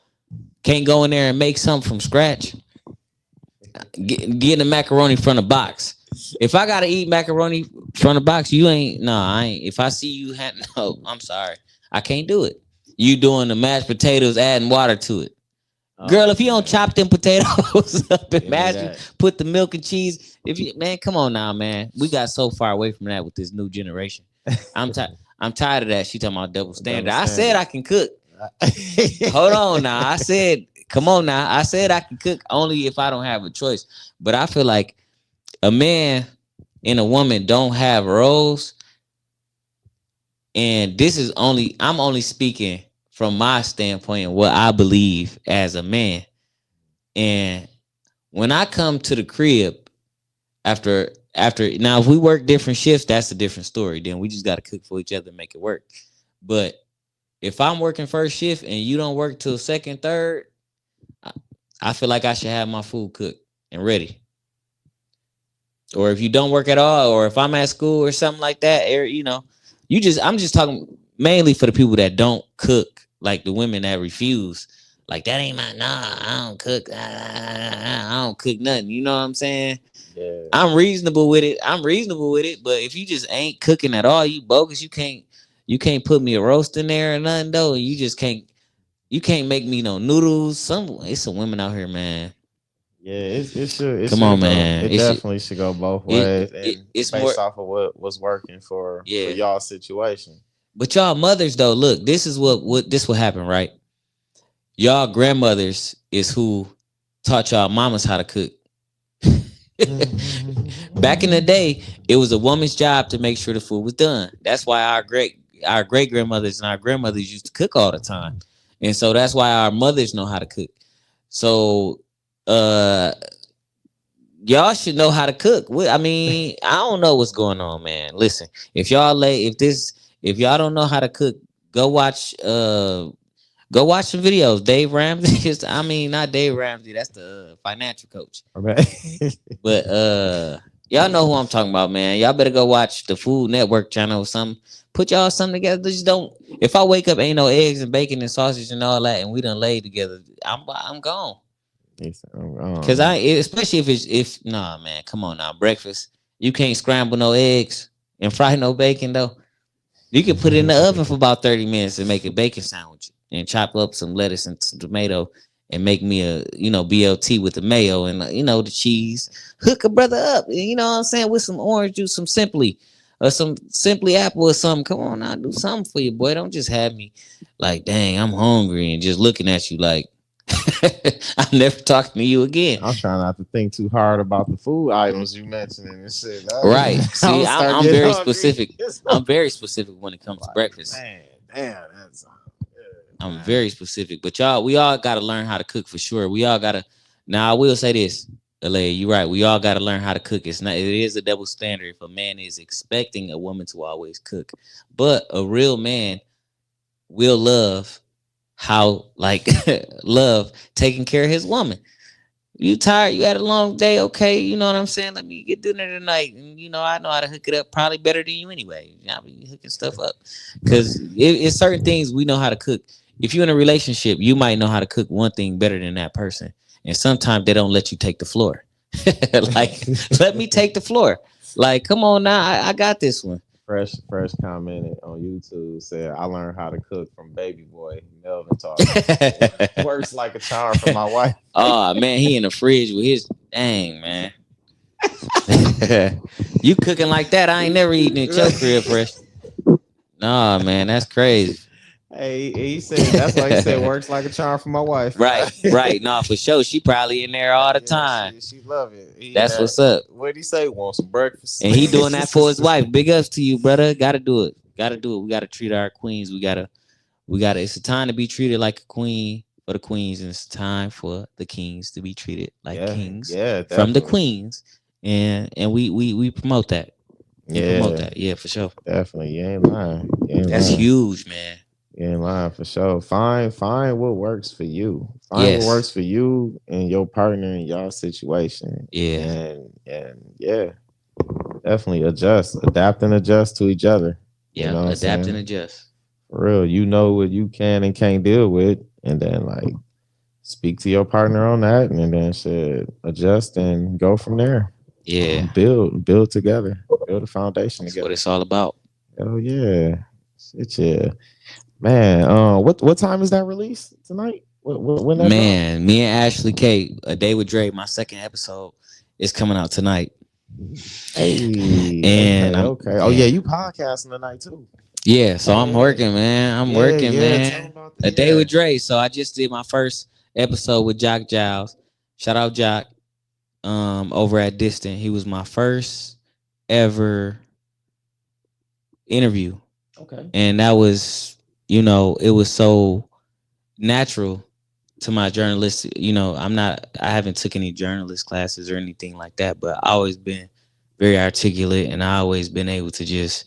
can't go in there and make something from scratch. Getting the macaroni from the box. If I gotta eat macaroni from the box, you ain't. No, I ain't. If I see you, no, I'm sorry, I can't do it. You doing the mashed potatoes, adding water to it. Girl, if you don't chop them potatoes up and mash them, put the milk and cheese. If you man, come on now, man. We got so far away from that with this new generation. I'm tired. I'm tired of that. She talking about double standard. I said I can cook. Hold on now. I said, come on now. I said I can cook only if I don't have a choice. But I feel like a man and a woman don't have roles. And this is I'm only speaking from my standpoint and what I believe as a man. And when I come to the crib after now, if we work different shifts, that's a different story. Then we just got to cook for each other and make it work. But if I'm working first shift and you don't work till second, third, I feel like I should have my food cooked and ready. Or if you don't work at all, or if I'm at school or something like that, I'm just talking mainly for the people that don't cook, like the women that refuse. Like, that ain't I don't cook. I don't cook nothing. You know what I'm saying? Yeah. I'm reasonable with it. But if you just ain't cooking at all, you bogus. You can't put me a roast in there or nothing though. You just can't make me no noodles. It's some women out here, man. Yeah, it should. Come on, man. It definitely should go both ways. It's based off of what was working for y'all situation. But y'all mothers though, look, this is what happened, right? Y'all grandmothers is who taught y'all mamas how to cook. Back in the day, it was a woman's job to make sure the food was done. That's why our great grandmothers and our grandmothers used to cook all the time. And so that's why our mothers know how to cook. So y'all should know how to cook. I mean, I don't know what's going on, man. Listen, if y'all don't know how to cook, go watch some videos. Dave Ramsey not Dave Ramsey, that's the financial coach. Okay. But y'all know who I'm talking about, man. Y'all better go watch the Food Network channel or something. Put y'all something together. Just don't. If I wake up, ain't no eggs and bacon and sausage and all that, and we done laid together, I'm gone. Cause especially if nah, man, come on now, breakfast. You can't scramble no eggs and fry no bacon though. You can put it in the oven for about 30 minutes and make a bacon sandwich and chop up some lettuce and some tomato and make me a BLT with the mayo and the cheese. Hook a brother up, you know what I'm saying, with some orange juice, some Simply or some Simply Apple or something. Come on now, do something for you, boy. Don't just have me like, dang, I'm hungry and just looking at you like I'm never talking to you again. I'm trying not to think too hard about the food items you mentioned and shit. Right. See, I'm very specific. I'm very specific when it comes to breakfast. Man, damn, that's I'm very specific. But we all got to learn how to cook for sure. We all got to. Now, I will say this, LA, you're right. We all got to learn how to cook. It is a double standard if a man is expecting a woman to always cook. But a real man will love love taking care of his woman. You tired, you had a long day, okay, you know what I'm saying? Let me get dinner tonight. And I know how to hook it up probably better than you anyway. I'll be hooking stuff up. Because it's certain things we know how to cook. If you're in a relationship, you might know how to cook one thing better than that person. And sometimes they don't let you take the floor. Like, let me take the floor. Like, come on now, I got this one. Fresh commented on YouTube, said, I learned how to cook from baby boy Melvin talk. Works like a charm for my wife. Oh man, he in the fridge with his dang man. You cooking like that? I ain't never eaten at your crib, fresh. Nah, man, that's crazy. Hey, he said that's why he said works like a charm for my wife. Right. Nah, for sure. She probably in there all the time. She love it. That's what's up. What'd he say? Want some breakfast? And he doing that for his wife. Big ups to you, brother. Gotta do it. We gotta treat our queens. We gotta. It's a time to be treated like a queen for the queens, and it's time for the kings to be treated like kings from the queens. And we promote that. Promote that. Yeah, for sure. Definitely. You ain't lying. That's huge, man. You ain't lying for sure. Find what works for you. Find what works for you and your partner in y'all situation. Yeah. And definitely adapt and adjust to each other. Yeah, adapt and adjust. For real. You know what you can and can't deal with. and then like speak to your partner on that, and then should adjust and go from there. Yeah, Build together, build a foundation that's what together. it's all about. Oh yeah, shit yeah, man. What time is that release tonight? When that drop? Man, me and Ashley K, A Day with Dre, my second episode is coming out tonight. Hey, And okay, I'm okay. Oh yeah, yeah, you podcasting tonight too. yeah, so I'm Hey, working, man. I'm yeah, working, yeah. Tell me man. about A that. Day Yeah. with Dre. So I just did my first episode with Jock Giles. Shout out Jock. Over at Distant. He was my first ever interview. Okay. And that was, it was so natural to my journalist. I haven't took any journalist classes or anything like that, but I always been very articulate and I always been able to just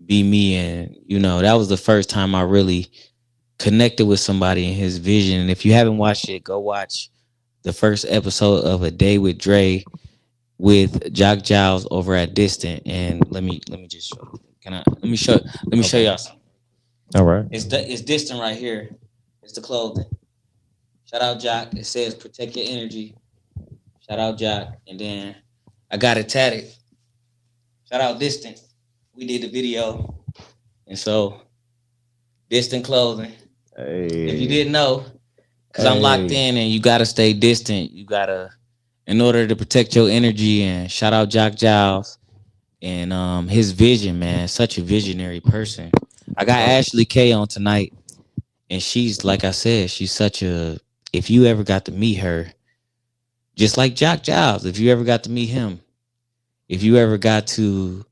be me. And, that was the first time I really connected with somebody in his vision. And if you haven't watched it, go watch the first episode of A Day with Dre with Jock Giles over at Distant. And let me just show. Can I let me show Okay. y'all something. All right. It's Distant right here. It's the clothing. Shout out Jock. It says protect your energy. Shout out Jock. And then I got it tatted. Shout out Distant. We did the video. And so Distant clothing. If you Hey, didn't know, because I'm locked hey. in and you gotta stay distant. You gotta in order to protect your energy. And shout out Jock Giles and his vision, man. Such a visionary person. I got Ashley K on tonight, and she's like I said, she's such a. If you ever got to meet her, just like Jock Giles, if you ever got to meet him, if you ever got to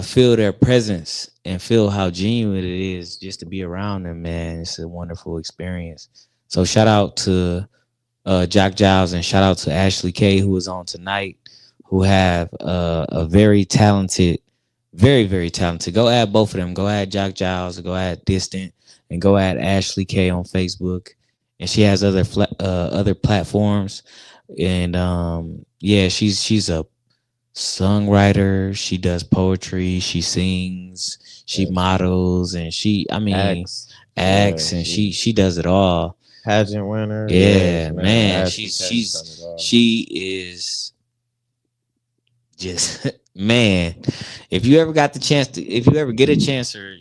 feel their presence and feel how genuine it is just to be around them, man, it's a wonderful experience. So shout out to Jock Giles and shout out to Ashley K, who is on tonight, who have a very talented, very, very talented. Go add both of them. Go add Jock Giles, go add Distant, and go add Ashley K on Facebook. And she has other platforms. And yeah, she's a songwriter. She does poetry. She sings. She Yes. models, and Acts. acts, Yeah, and she does it all. pageant winner. Yes, Yeah, man. man, Ashley Cash done it all. she is just man. If you ever got the chance to, if you ever get a chance, or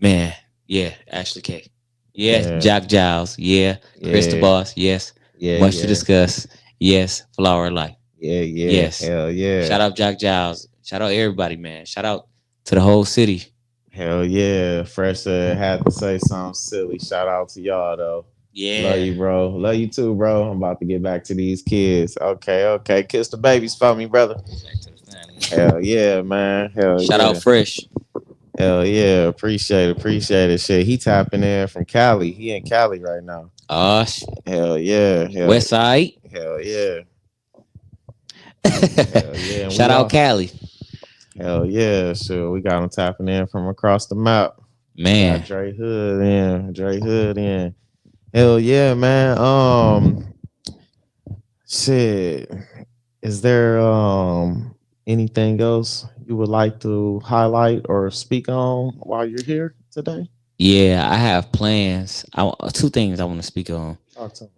man, yeah, Ashley K, yes, Yeah, Jock Giles, yeah, Chris the yeah, Boss, yes, yeah, much to yeah, discuss, yes, Flower of Life, yeah, yeah. yes. Hell yeah. Shout out Jock Giles, shout out everybody, man. Shout out to the whole city. Hell yeah. Fresh had to say something silly. Shout out to y'all though. Love Yeah, you, bro. Love you too, bro. I'm about to get back to these kids. Okay, okay. Kiss the babies for me, brother. back to the family. Hell yeah, man. Hell Shout out yeah. Fresh. Hell yeah. Appreciate it. Appreciate it. Shit. He tapping in from Cali. He in Cali right now. Uh, Hell yeah. Hell, West Side. hell yeah. Hell yeah. And Shout we out all Cali. hell yeah. Sure. We got him tapping in from across the map. Man, Got Dre Hood in. Dre Hood in. Hell yeah, man. Shit. Is there anything else you would like to highlight or speak on while you're here today? yeah, I have plans. Two things I want to speak on. Talk to me.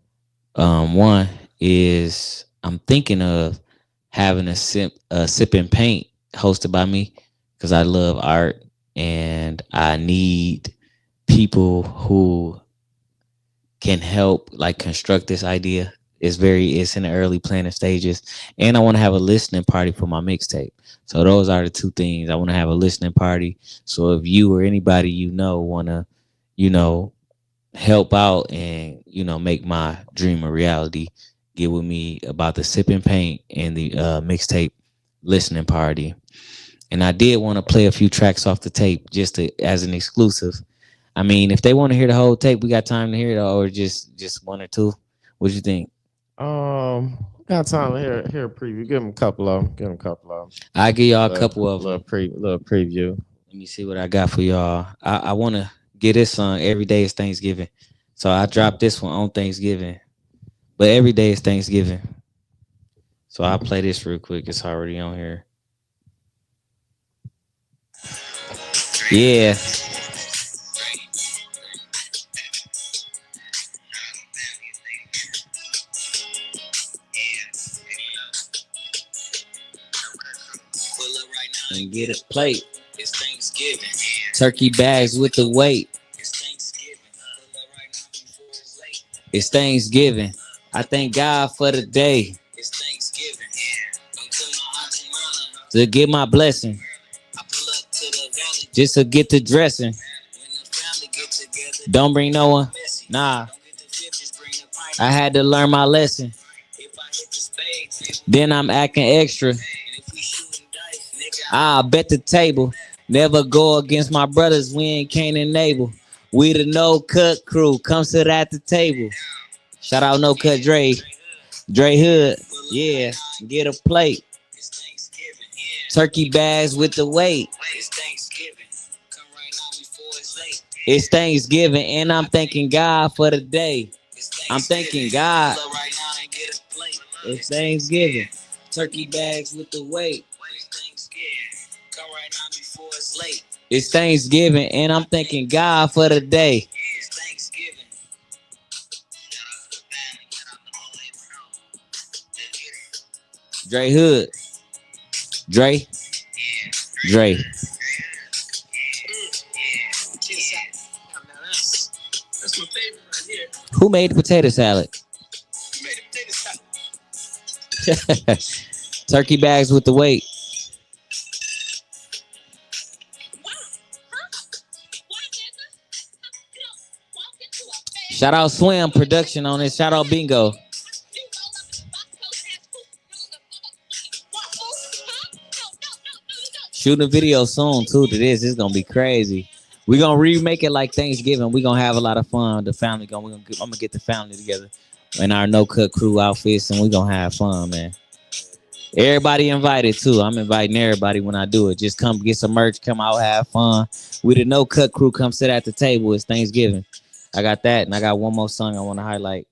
One is I'm thinking of having a sip and paint hosted by me because I love art and I need people who can help like construct this idea. It's in the early planning stages, and I want to have a listening party for my mixtape. So those are the two things. I want to have a listening party. So if you or anybody want to, you know, help out and make my dream a reality, get with me about the sip and paint and the mixtape listening party. And I did want to play a few tracks off the tape as an exclusive. I mean, if they want to hear the whole tape, we got time to hear it, or just one or two. What do you think? Got time to hear a preview. Give him a couple of them. Give him a couple of them. I'll give y'all a couple of them. Little preview. Let me see what I got for y'all. I want to get this song. Every day is Thanksgiving, so I dropped this one on Thanksgiving. But every day is Thanksgiving, so I'll play this real quick. It's already on here. Yeah. plate. Turkey bags with the weight. It's Thanksgiving. I thank God for the day. To get my blessing. Just to get the dressing. Don't bring no one. Nah. I had to learn my lesson. Then I'm acting extra. I bet the table. Never go against my brothers. We ain't Cain and Abel. We the no cut crew. Come sit at the table. Shout out No Cut Dre. Dre Hood. Yeah. Get a plate. Turkey bags with the weight. It's Thanksgiving and I'm thanking God for the day. I'm thanking God. It's Thanksgiving. Turkey bags with the weight. It's Thanksgiving and I'm thanking God for the day. Dre Hood. Dre. Dre. Who made the potato salad? Turkey bags with the weight. Shout out Swim Production on this. Shout out Bingo. Shooting a video soon too to this. It's gonna be crazy. We're gonna remake it like Thanksgiving. We're gonna have a lot of fun. The family I'm gonna get the family together in our no cut crew outfits and we're gonna have fun, man. Everybody invited too. I'm inviting everybody when I do it. Just come get some merch, come out, have fun. We the no cut crew, come sit at the table. It's Thanksgiving. I got that, and I got one more song I want to highlight.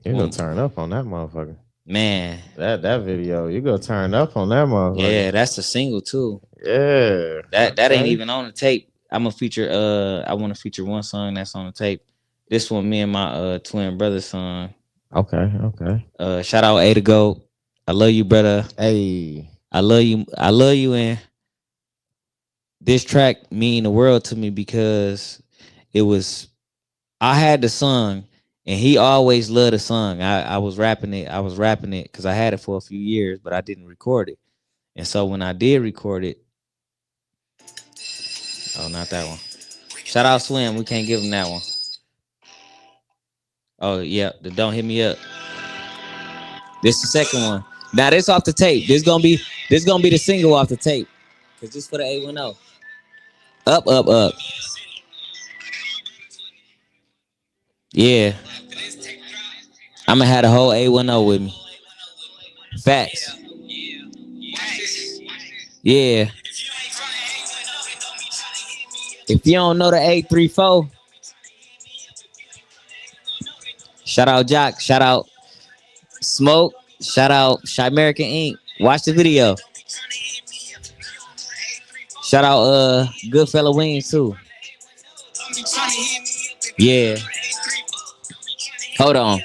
You're gonna turn up on that motherfucker. Man. That video, you gonna turn up on that motherfucker. Yeah, that's a single too. Yeah. That ain't even on the tape. I'm gonna feature I want to feature one song that's on the tape. This one, me and my twin brother song. Okay. Shout out A to Go. I love you, brother. Hey. I love you, and this track mean the world to me because I had the song and he always loved the song. I was rapping it because I had it for a few years, but I didn't record it. And so when I did record it, oh, not that one. Shout out Swim. We can't give him that one. Oh, yeah. The Don't Hit Me Up. This the second one. Now this off the tape. This gonna be the single off the tape. Cause this for the 810. Up, up, up. Yeah. I'ma have the whole 810 with me. Facts. Yeah. If you don't know the 834, shout out Jock, shout out Smoke, shout out Shy American Inc. Watch the video. Shout out Goodfella Wings too. Yeah. Hold on.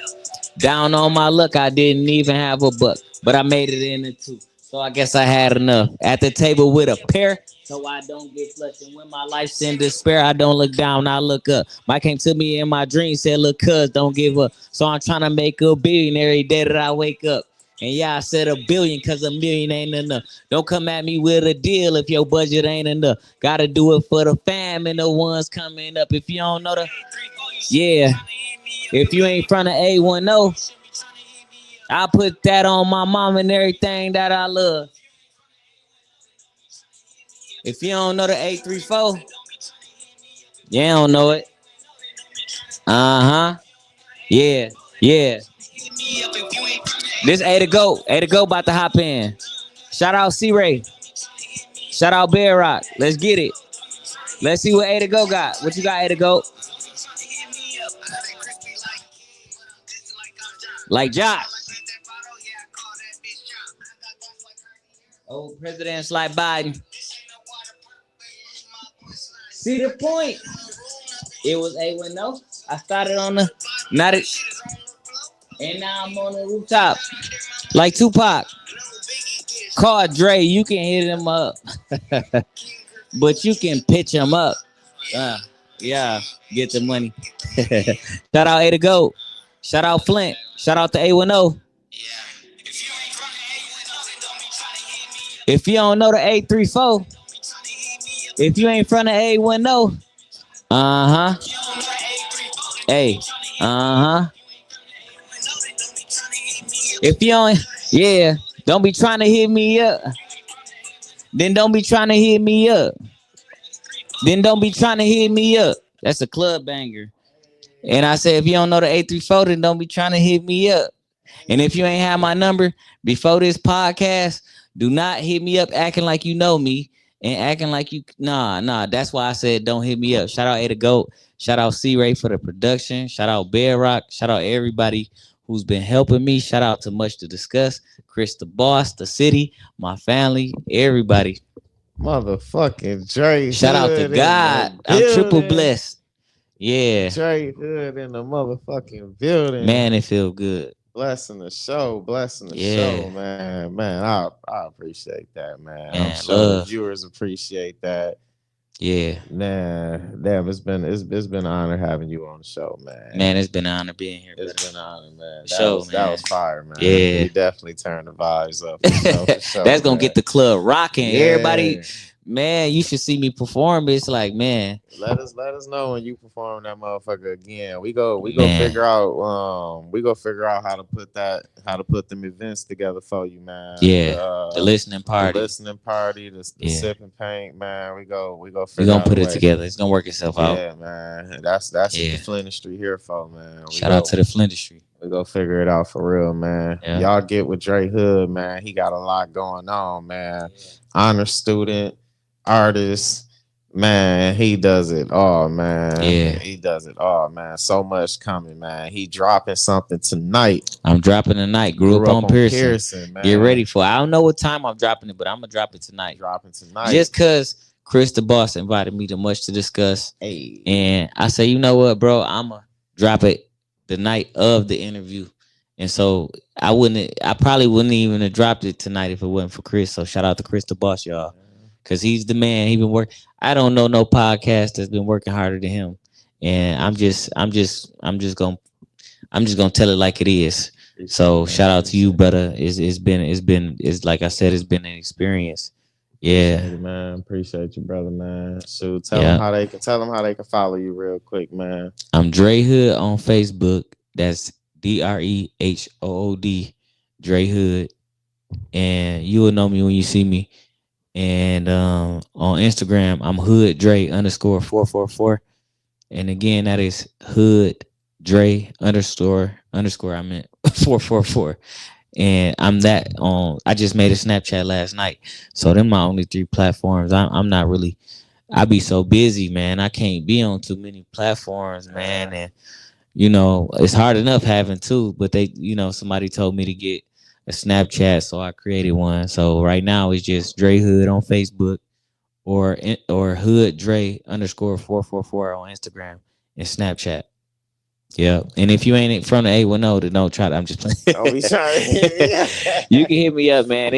Down on my luck, I didn't even have a buck, but I made it in the two. So I guess I had enough. At the table with a pair, so I don't get flushed. And when my life's in despair, I don't look down, I look up. Mike came to me in my dream, said, look, cuz, don't give up. So I'm trying to make a billion every day that I wake up. And yeah, I said a billion because a million ain't enough. Don't come at me with a deal if your budget ain't enough. Gotta do it for the fam and the ones coming up. If you don't know the, yeah. If you ain't from the A10, I put that on my mom and everything that I love. If you don't know the 834, you don't know it. Uh-huh. Yeah, yeah. This A to Go about to hop in. Shout out C-Ray. Shout out Bear Rock. Let's get it. Let's see what A to Go got. What you got, A to Go? Like Jock. Old presidents like Biden. See the point? It was A10. I started on the, not it, and now I'm on the rooftop. Like Tupac. Call Dre, you can hit him up. But you can pitch them up. Yeah, get the money. Shout out A to Go. Shout out Flint. Shout out to A10. If you don't know the 834, if you ain't from the A10, uh-huh. Hey, uh-huh. If you don't, yeah, don't be trying to hit me up. Then don't be trying to hit me up. Then don't be trying to hit me up. That's a club banger. And I said, if you don't know the 834, then don't be trying to hit me up. And if you ain't have my number before this podcast, do not hit me up acting like you know me and acting like you. Nah. That's why I said don't hit me up. Shout out A to Goat. Shout out C Ray for the production. Shout out Bedrock. Shout out everybody who's been helping me. Shout out to Much to Discuss. Chris the Boss, the city, my family, everybody. Motherfucking Dre. Shout out to God. I'm triple blessed. Yeah. Dre Hood in the motherfucking building. Man, it feel good. Blessing the show, show, man. I appreciate that, man. I'm sure the viewers appreciate that. Yeah, man. Damn, it's been an honor having you on the show, man. Man, it's been an honor being here. It's been an honor, man. That was fire, man. Yeah, you definitely turned the vibes up. For sure, that's gonna get the club rocking. Yeah. Everybody. Man, you should see me perform. It's like, man. Let us know when you perform that motherfucker again. We go figure out how to put them events together for you, man. Yeah. The listening party. The sipping paint, man. We go We're gonna put it together. It's gonna work itself out. Yeah, man. That's what the Flint industry here for, man. Shout out to the Flint industry. We go figure it out for real, man. Yeah. Y'all get with Dre Hood, man. He got a lot going on, man. Yeah. Honor student, artist, man, he does it all, man. Yeah, he does it all, man. So much coming, man. He dropping something tonight. I'm dropping tonight. Grew up on Pearson, man. Get ready for it. I don't know what time I'm dropping it, but I'm gonna drop it tonight. Just cause Chris the Boss invited me to Much to Discuss. Hey. And I say, you know what, bro? I'ma drop it the night of the interview. And so I probably wouldn't even have dropped it tonight if it wasn't for Chris. So shout out to Chris the Boss, y'all. Cause he's the man. He been working. I don't know no podcast that's been working harder than him. And I'm just gonna tell it like it is. So shout out to you, brother. It's like I said, it's been an experience. Yeah, man. Appreciate you, brother, man. So tell them how they can follow you real quick, man. I'm Dre Hood on Facebook. That's DREHOOD, Dre Hood. And you will know me when you see me. And on Instagram, I'm Hood Dre _444. And again, that is Hood Dre _ 444. And I'm that on. I just made a Snapchat last night. So them my only 3 platforms. I'm not really. I be so busy, man. I can't be on too many platforms, man. And it's hard enough having 2, but somebody told me to get a Snapchat, so I created one. So right now it's just Dre Hood on Facebook or Hood Dre _ 444 on Instagram and Snapchat. Yeah, and if you ain't from the A10, then don't try to. I'm just playing. Don't be trying. You can hit me up, man.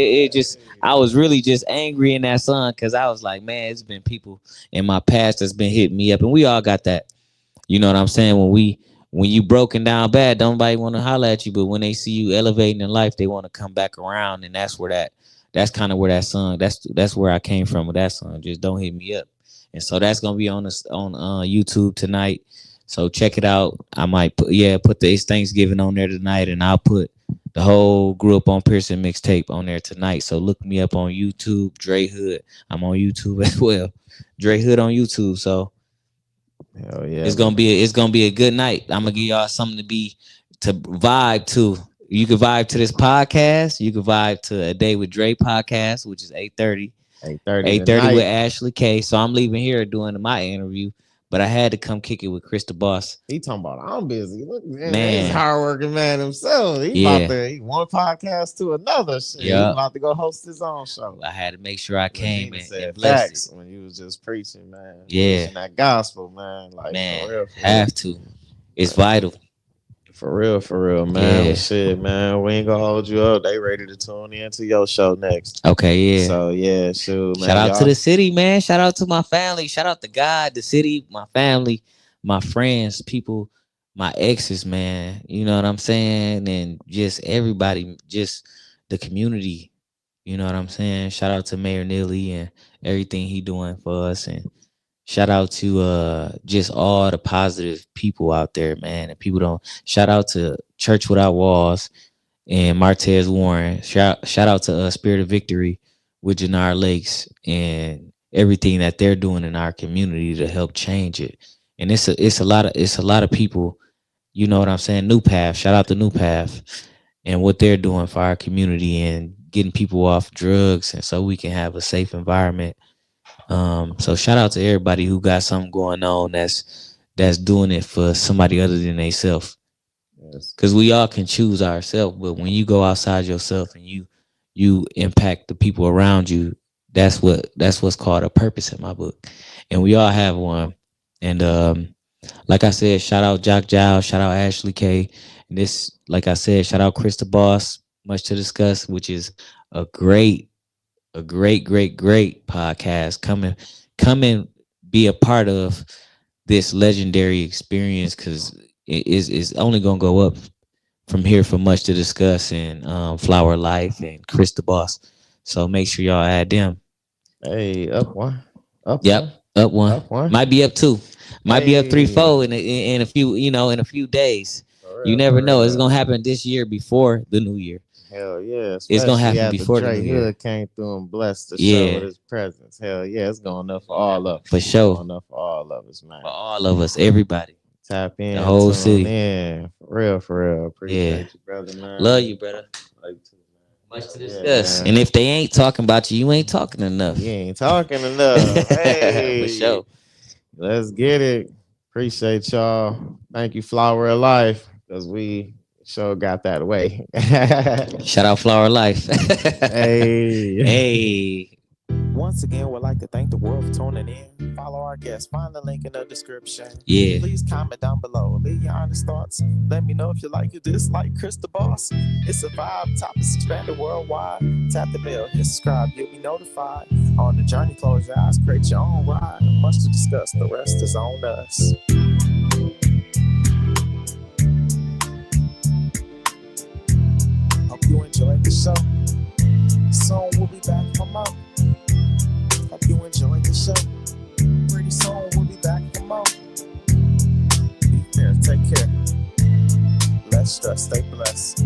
I was really just angry in that song because I was like, man, it's been people in my past that's been hitting me up, and we all got that. You know what I'm saying? When you broken down bad, nobody want to holler at you, but when they see you elevating in life, they want to come back around, and that's kind of where that song. That's where I came from with that song. Just don't hit me up, and so that's gonna be on YouTube tonight. So check it out. I might put the It's Thanksgiving on there tonight, and I'll put the whole Grew Up on Pearson mixtape on there tonight. So look me up on YouTube, Dre Hood. I'm on YouTube as well, Dre Hood on YouTube. So hell yeah, it's gonna be a good night. I'm gonna give y'all something to vibe to. You can vibe to this podcast. You can vibe to A Day with Dre podcast, which is 8:30 with Ashley K. So I'm leaving here doing my interview. But I had to come kick it with Chris the Boss. He talking about I'm busy. Look, man, he's a hardworking man himself. He one podcast to another. Shit. He's about to go host his own show. I had to make sure I came and blessed when you was just preaching, man. Yeah, preaching that gospel, man. Like, man, for real. Have to. It's vital. For real, man. Well, shit, man. We ain't gonna hold you up. They ready to tune in to your show next. Okay, yeah. So yeah, shoot, man. Shout out to the city, man. Shout out to my family. Shout out to God, the city, my family, my friends, people, my exes, man. You know what I'm saying? And just everybody, just the community. You know what I'm saying? Shout out to Mayor Neely and everything he doing for us. And shout out to just all the positive people out there, man. And people don't shout out to Church Without Walls and Martez Warren. Shout out to Spirit of Victory with Jannar Lakes and everything that they're doing in our community to help change it. And it's a lot of people, you know what I'm saying? New Path. Shout out to New Path and what they're doing for our community and getting people off drugs and so we can have a safe environment. So shout out to everybody who got something going on that's doing it for somebody other than themselves. Because we all can choose ourselves, but when you go outside yourself and you impact the people around you, that's what's called a purpose in my book. And we all have one. And like I said, shout out Jock Giles, shout out Ashley K. And this, like I said, shout out Chris the Boss, Much to Discuss, which is a great podcast. Come and be a part of this legendary experience because it's only gonna go up from here for Much to Discuss and Flower Life and Chris the Boss. So make sure y'all add them. Hey, up one. Up one. Might be up two. Might be up 3-4 in a few, in a few days. You never know. It's gonna happen this year before the new year. Hell yeah. It's gonna happen before the Dre Hood came through and blessed the show with his presence. Hell yeah, it's going up for all of us. For sure. Going up for all of us, man. For all of us, everybody. Tap in. The whole city. In. For real. Appreciate you, brother, man. Love you, brother. Love you too, man. Much to discuss. And if they ain't talking about you, you ain't talking enough. You ain't talking enough. Hey. For sure. Let's get it. Appreciate y'all. Thank you, Flower of Life, because we sure got that way. Shout out Flower Life. Hey. Once again, we'd like to thank the world for tuning in. Follow our guests. Find the link in the description. Yeah. Please comment down below. Leave your honest thoughts. Let me know if you like or dislike Chris the Boss. It's a vibe. Topics expanded worldwide. Tap the bell. Hit subscribe. You'll be notified. On the journey, close your eyes. Create your own ride. Much to discuss. The rest is on us. Hope you enjoyed the show. Soon we'll be back for more. Hope you enjoyed the show. Pretty soon we'll be back for more. Be fair, take care. Let's just stay blessed.